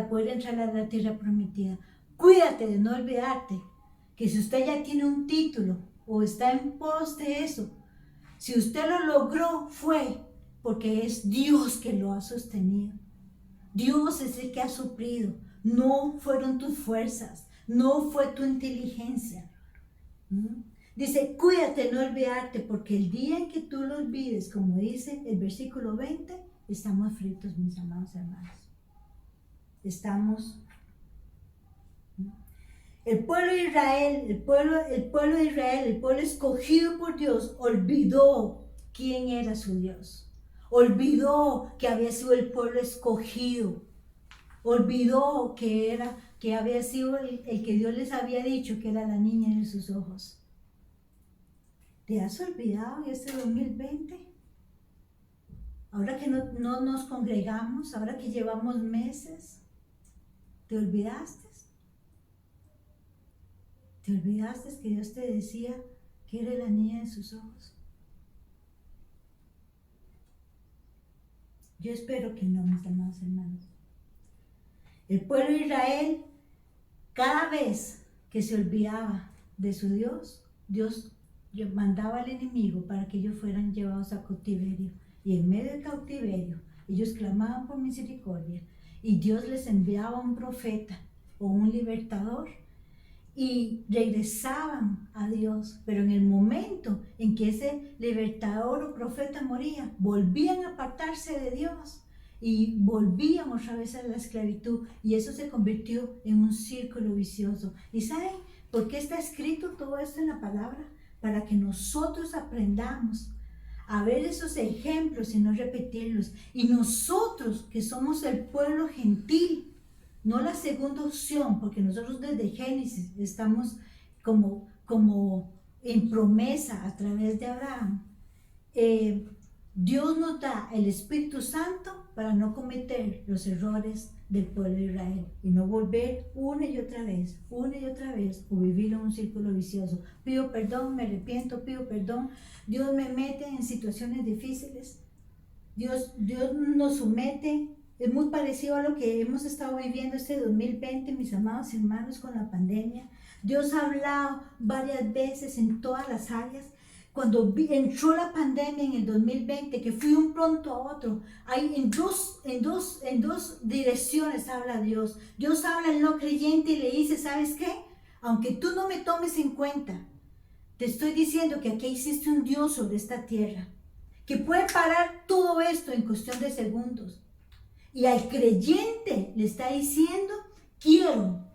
A: poder entrar a la tierra prometida. Cuídate de no olvidarte que si usted ya tiene un título o está en pos de eso, si usted lo logró fue porque es Dios que lo ha sostenido. Dios es el que ha suplido. No fueron tus fuerzas, no fue tu inteligencia. Dice, cuídate de no olvidarte, porque el día en que tú lo olvides, como dice el versículo 20, estamos fritos, mis amados hermanos. El pueblo de Israel, el pueblo escogido por Dios, olvidó quién era su Dios. Olvidó que había sido el pueblo escogido. Olvidó que había sido el que Dios les había dicho que era la niña de sus ojos. ¿Te has olvidado en este 2020? Ahora que no nos congregamos, ahora que llevamos meses, ¿te olvidaste? ¿Te olvidaste que Dios te decía que eres la niña de sus ojos? Yo espero que no, mis amados hermanos. El pueblo de Israel, cada vez que se olvidaba de su Dios, Dios mandaba al enemigo para que ellos fueran llevados a cautiverio. Y en medio del cautiverio, ellos clamaban por misericordia. Y Dios les enviaba un profeta o un libertador. Y regresaban a Dios, pero en el momento en que ese libertador o profeta moría, volvían a apartarse de Dios y volvían otra vez a la esclavitud, y eso se convirtió en un círculo vicioso. ¿Y saben por qué está escrito todo esto en la palabra? Para que nosotros aprendamos a ver esos ejemplos y no repetirlos. Y nosotros, que somos el pueblo gentil, no la segunda opción, porque nosotros desde Génesis estamos como en promesa a través de Abraham. Dios nos da el Espíritu Santo para no cometer los errores del pueblo de Israel y no volver una y otra vez, o vivir en un círculo vicioso. Pido perdón, me arrepiento, pido perdón. Dios me mete en situaciones difíciles. Dios nos somete. Es muy parecido a lo que hemos estado viviendo este 2020, mis amados hermanos, con la pandemia. Dios ha hablado varias veces en todas las áreas. Cuando entró la pandemia en el 2020, que fue de un pronto a otro, hay en dos direcciones habla Dios. Dios habla al no creyente y le dice, ¿sabes qué? Aunque tú no me tomes en cuenta, te estoy diciendo que aquí existe un Dios sobre esta tierra, que puede parar todo esto en cuestión de segundos. Y al creyente le está diciendo, quiero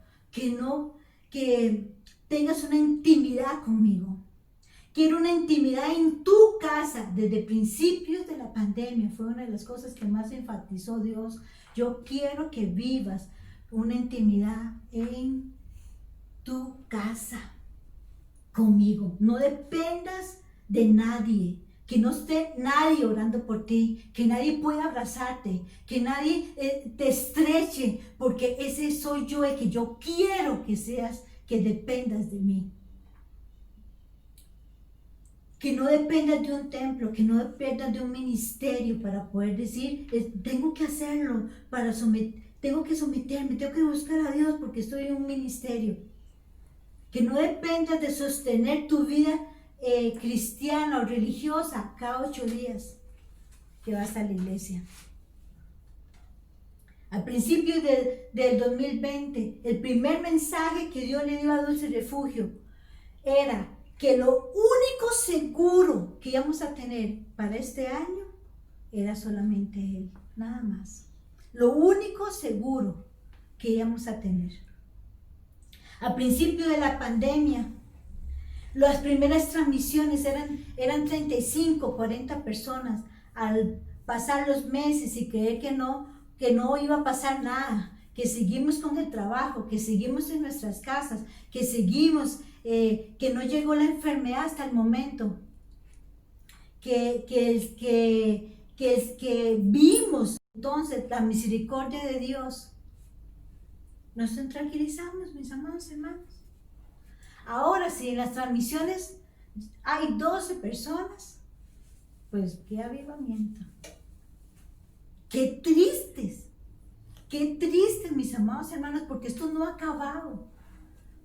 A: que tengas una intimidad conmigo. Quiero una intimidad en tu casa. Desde principios de la pandemia fue una de las cosas que más enfatizó Dios. Yo quiero que vivas una intimidad en tu casa conmigo. No dependas de nadie. que no esté nadie orando por ti, que nadie pueda abrazarte, que nadie te estreche, porque ese soy yo, el que yo quiero que seas, que dependas de mí. Que no dependas de un templo, que no dependas de un ministerio para poder decir, tengo que hacerlo, tengo que someterme, tengo que buscar a Dios porque estoy en un ministerio. Que no dependas de sostener tu vida cristiana o religiosa cada 8 días que vas a la iglesia. Al principio del 2020, el primer mensaje que Dios le dio a Dulce Refugio era que lo único seguro que íbamos a tener para este año era solamente Él, nada más. Lo único seguro que íbamos a tener. Al principio de la pandemia, las primeras transmisiones eran 35, 40 personas. Al pasar los meses y creer que no iba a pasar nada, que seguimos con el trabajo, que seguimos en nuestras casas, que seguimos, que no llegó la enfermedad hasta el momento, que vimos entonces la misericordia de Dios, nos tranquilizamos, mis amados hermanos. Ahora, si en las transmisiones hay 12 personas, pues qué avivamiento. Qué tristes, mis amados hermanos, porque esto no ha acabado.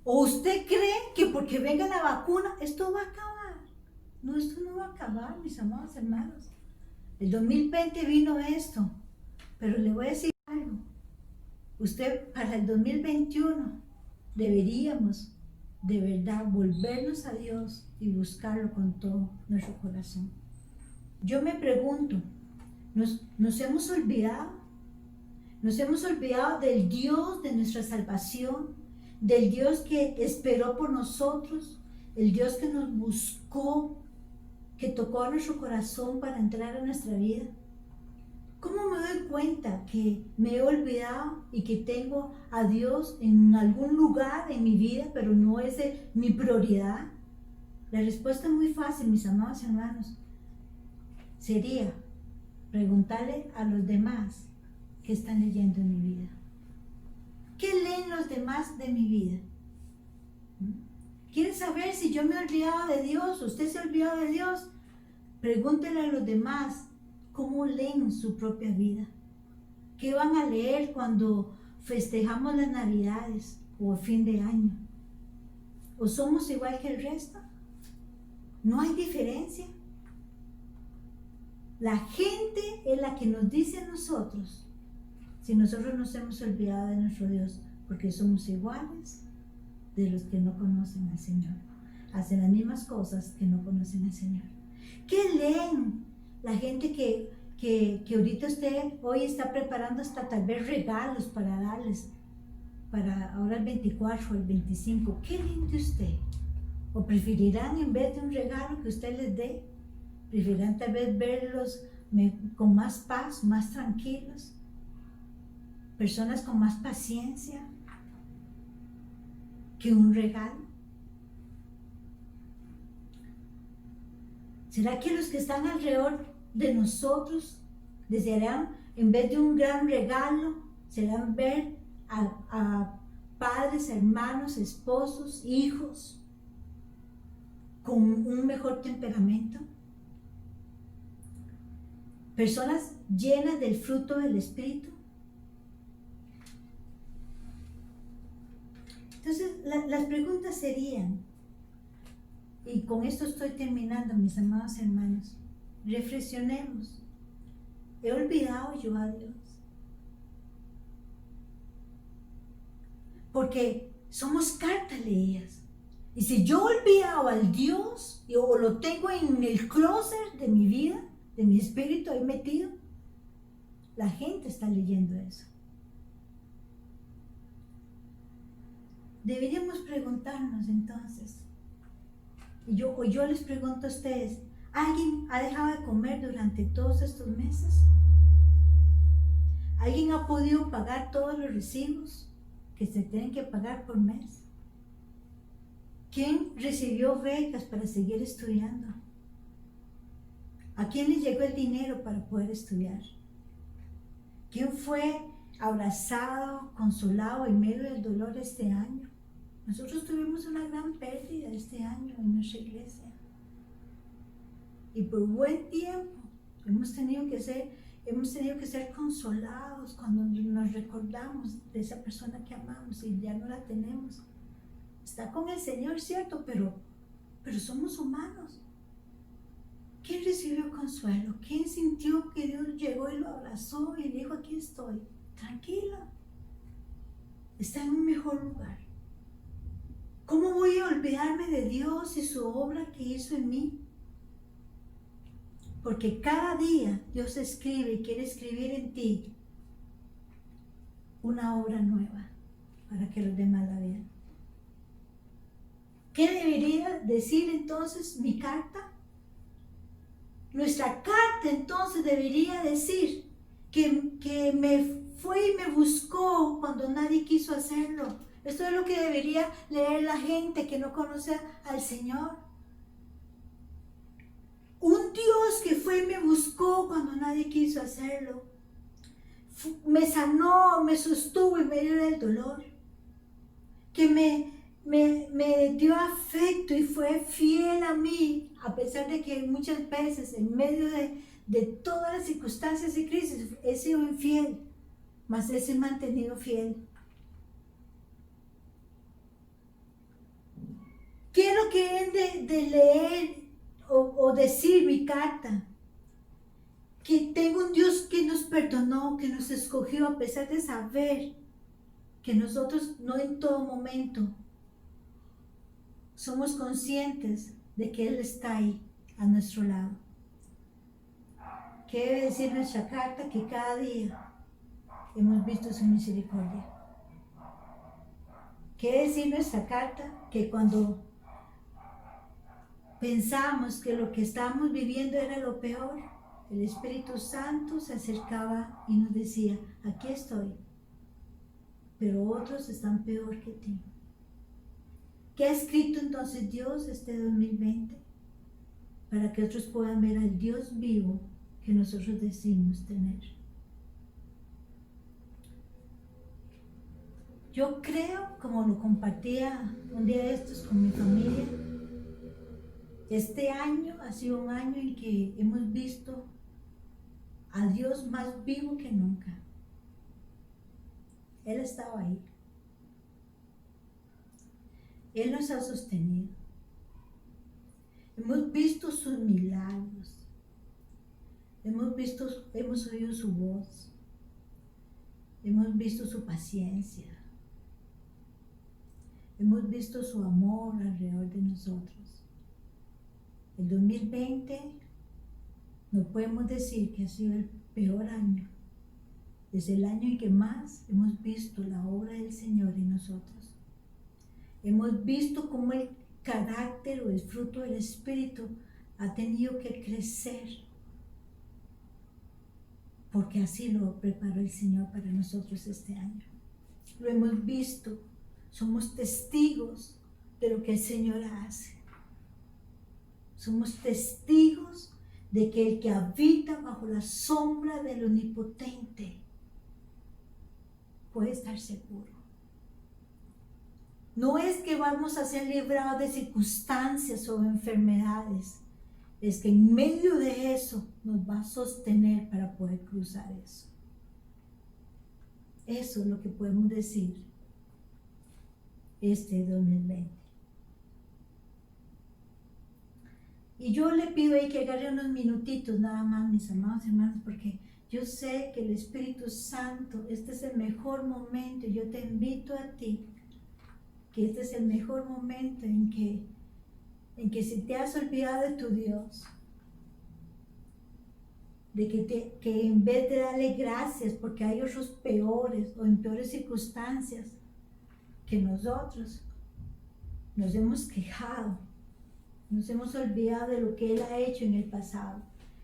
A: ¿O usted cree que porque venga la vacuna, esto va a acabar? No, esto no va a acabar, mis amados hermanos. El 2020 vino esto, pero le voy a decir algo. Usted, para el 2021, deberíamos de verdad volvernos a Dios y buscarlo con todo nuestro corazón. Yo me pregunto, ¿nos hemos olvidado? Nos hemos olvidado del Dios de nuestra salvación, del Dios que esperó por nosotros, el Dios que nos buscó, que tocó nuestro corazón para entrar a nuestra vida. ¿Cómo me doy cuenta que me he olvidado y que tengo a Dios en algún lugar en mi vida, pero no es mi prioridad? La respuesta es muy fácil, mis amados hermanos. Sería preguntarle a los demás qué están leyendo en mi vida. ¿Qué leen los demás de mi vida? ¿Quieren saber si yo me he olvidado de Dios? ¿Usted se ha olvidado de Dios? Pregúntele a los demás cómo leen su propia vida. ¿Qué van a leer cuando festejamos las Navidades o el fin de año? ¿O somos igual que el resto? ¿No hay diferencia? La gente es la que nos dice a nosotros si nosotros nos hemos olvidado de nuestro Dios, porque somos iguales de los que no conocen al Señor. Hacen las mismas cosas que no conocen al Señor. ¿Qué leen? La gente que ahorita usted hoy está preparando hasta tal vez regalos para darles, para ahora el 24 o el 25. ¿Qué leen de usted? ¿O preferirán en vez de un regalo que usted les dé, preferirán tal vez verlos con más paz, más tranquilos? Personas con más paciencia que un regalo. ¿Será que los que están alrededor de nosotros desearán, en vez de un gran regalo, serán ver a padres, hermanos, esposos, hijos con un mejor temperamento? Personas llenas del fruto del Espíritu. Entonces, las preguntas serían, y con esto estoy terminando, mis amados hermanos, reflexionemos. ¿He olvidado yo a Dios? Porque somos cartas leídas. Y si yo he olvidado al Dios, o lo tengo en el closet de mi vida, de mi espíritu ahí metido, la gente está leyendo eso. Deberíamos preguntarnos entonces, y yo les pregunto a ustedes, ¿alguien ha dejado de comer durante todos estos meses? ¿Alguien ha podido pagar todos los recibos que se tienen que pagar por mes? ¿Quién recibió becas para seguir estudiando? ¿A quién le llegó el dinero para poder estudiar? ¿Quién fue abrazado, consolado en medio del dolor este año? Nosotros tuvimos una gran pérdida este año en nuestra iglesia. Y por buen tiempo hemos tenido que ser consolados cuando nos recordamos de esa persona que amamos y ya no la tenemos. Está con el Señor, cierto, pero somos humanos. ¿Quién recibió consuelo? ¿Quién sintió que Dios llegó y lo abrazó y dijo, aquí estoy? Tranquila, está en un mejor lugar. ¿Cómo voy a olvidarme de Dios y su obra que hizo en mí? Porque cada día Dios escribe y quiere escribir en ti una obra nueva para que los demás la vean. ¿Qué debería decir entonces mi carta? Nuestra carta entonces debería decir que me fue y me buscó cuando nadie quiso hacerlo. Esto es lo que debería leer la gente que no conoce al Señor. Un Dios que fue y me buscó cuando nadie quiso hacerlo. Me sanó, me sostuvo en medio del dolor. Que me dio afecto y fue fiel a mí, a pesar de que muchas veces en medio de todas las circunstancias y crisis he sido infiel, mas Él se ha mantenido fiel. ¿Qué es lo que es de leer o decir mi carta? Que tengo un Dios que nos perdonó, que nos escogió a pesar de saber que nosotros no en todo momento somos conscientes de que Él está ahí, a nuestro lado. ¿Qué debe decir nuestra carta? Que cada día hemos visto su misericordia. ¿Qué debe decir nuestra carta? Que cuando pensamos que lo que estábamos viviendo era lo peor, el Espíritu Santo se acercaba y nos decía, aquí estoy, pero otros están peor que ti. ¿Qué ha escrito entonces Dios este 2020? Para que otros puedan ver al Dios vivo que nosotros decimos tener. Yo creo, como lo compartía un día de estos con mi familia, este año ha sido un año en que hemos visto a Dios más vivo que nunca. Él estaba ahí. Él nos ha sostenido. Hemos visto sus milagros. Hemos oído su voz. Hemos visto su paciencia. Hemos visto su amor alrededor de nosotros. El 2020 no podemos decir que ha sido el peor año. Es el año en que más hemos visto la obra del Señor en nosotros. Hemos visto cómo el carácter o el fruto del Espíritu ha tenido que crecer, porque así lo preparó el Señor para nosotros este año. Lo hemos visto, somos testigos de lo que el Señor hace. Somos testigos de que el que habita bajo la sombra del Omnipotente puede estar seguro. No es que vamos a ser librados de circunstancias o enfermedades, es que en medio de eso nos va a sostener para poder cruzar eso. Eso es lo que podemos decir este 2020. Y yo le pido ahí que agarre unos minutitos nada más, mis amados hermanos, porque yo sé que el Espíritu Santo, este es el mejor momento. Yo te invito a ti que este es el mejor momento en que si te has olvidado de tu Dios, de que en vez de darle gracias porque hay otros peores o en peores circunstancias que nosotros, nos hemos quejado, nos hemos olvidado de lo que Él ha hecho en el pasado.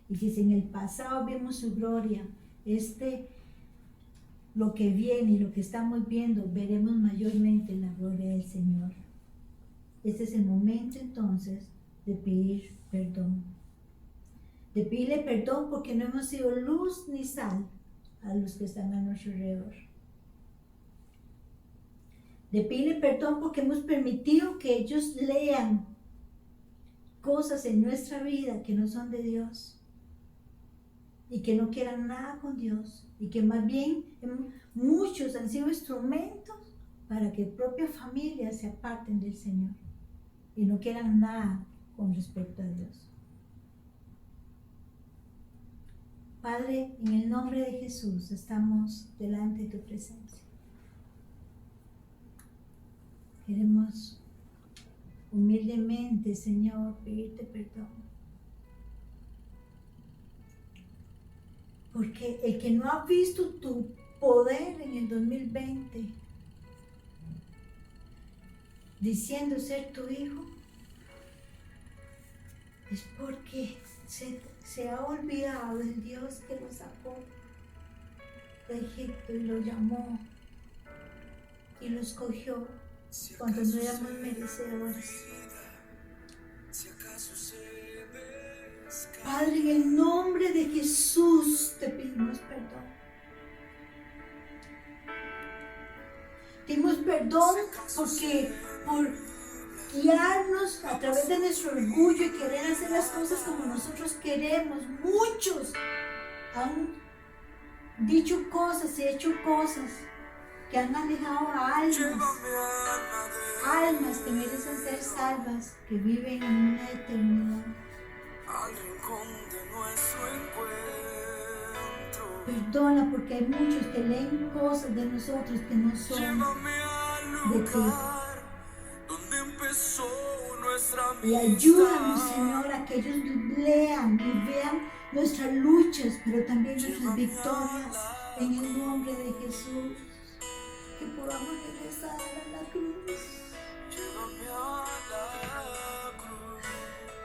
A: Y que si en el pasado vimos su gloria, lo que viene y lo que estamos viendo, veremos mayormente la gloria del Señor. Este es el momento entonces de pedir perdón. de pedirle perdón porque no hemos sido luz ni sal a los que están a nuestro alrededor. De pedirle perdón porque hemos permitido que ellos lean cosas en nuestra vida que no son de Dios y que no quieran nada con Dios y que más bien muchos han sido instrumentos para que propias familias se aparten del Señor y no quieran nada con respecto a Dios. Padre, en el nombre de Jesús estamos delante de tu presencia. Queremos humildemente, Señor, pedirte perdón. Porque el que no ha visto tu poder en el 2020, diciendo ser tu hijo, es porque se ha olvidado del Dios que lo sacó de Egipto y lo llamó y lo escogió cuando no éramos merecedores. Padre, en el nombre de Jesús te pedimos perdón. Pedimos perdón porque por guiarnos a través de nuestro orgullo y querer hacer las cosas como nosotros queremos. Muchos han dicho cosas y hecho cosas que han alejado a almas que merecen ser salvas, que viven en una eternidad. Perdona porque hay muchos que leen cosas de nosotros que no son de ti. Y ayúdanos, Señor, a que ellos lean y vean nuestras luchas, pero también nuestras victorias, en el nombre de Jesús. Que podamos regresar a la cruz.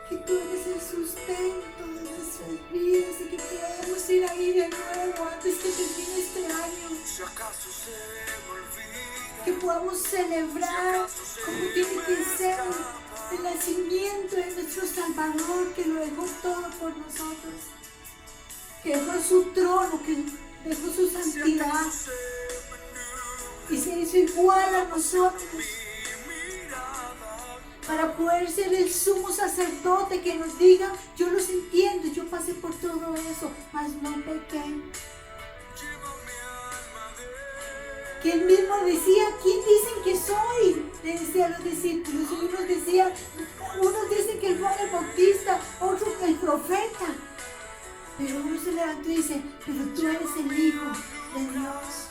A: Que tú eres el sustento de nuestras vidas y que podamos ir ahí de nuevo antes que termine este año. Que podamos celebrar como tiene que ser el nacimiento de nuestro Salvador, que lo dejó todo por nosotros, que dejó su trono, que dejó su santidad y se hizo igual a nosotros para poder ser el sumo sacerdote que nos diga: yo los entiendo, yo pasé por todo eso, mas no pequé. Que él mismo decía: ¿quién dicen que soy? Le decía a los discípulos. Y unos decían, unos dicen que Juan el Bautista, otros que el profeta. Pero uno se levantó y dice: pero tú eres el Hijo de Dios.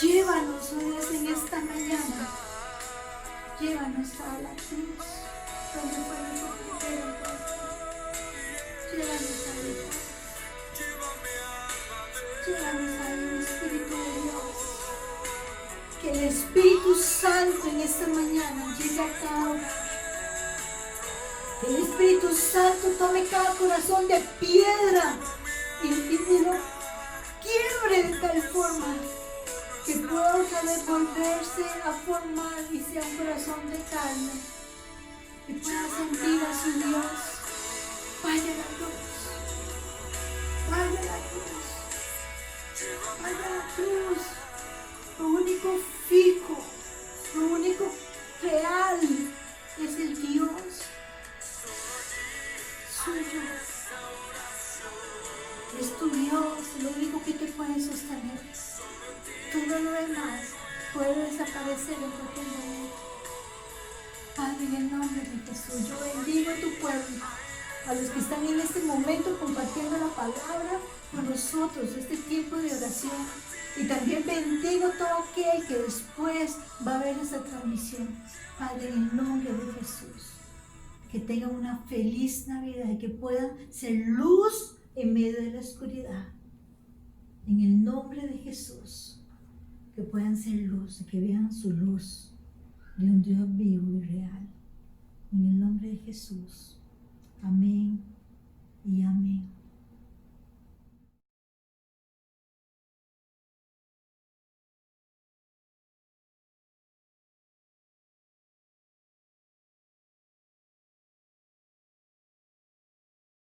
A: Llévanos, oh Dios, en esta mañana. Llévanos a la cruz, donde fue nuestro primero encuentro. Llévanos ahí. Llévanos ahí, Espíritu de Dios. Que el Espíritu Santo en esta mañana llegue a cada hogar. Que el Espíritu Santo tome cada corazón de piedra y lo quiebre de tal forma que pueda otra vez volverse a formar y sea un corazón de carne y pueda sentir a su Dios. Vaya la cruz, vaya la cruz, vaya la cruz. Lo único fijo, lo único real es el Dios suyo. Es tu Dios, lo único que te puede sostener. Todo lo demás puede desaparecer en cualquier momento. Padre, en el nombre de Jesús, yo bendigo a tu pueblo, a los que están en este momento compartiendo la palabra con nosotros, este tiempo de oración. Y también bendigo a todo aquel que después va a ver esa transmisión. Padre, en el nombre de Jesús, que tengan una feliz Navidad y que puedan ser luz en medio de la oscuridad. En el nombre de Jesús, que puedan ser luz y que vean su luz de un Dios vivo y real. En el nombre de Jesús. Amén y amén.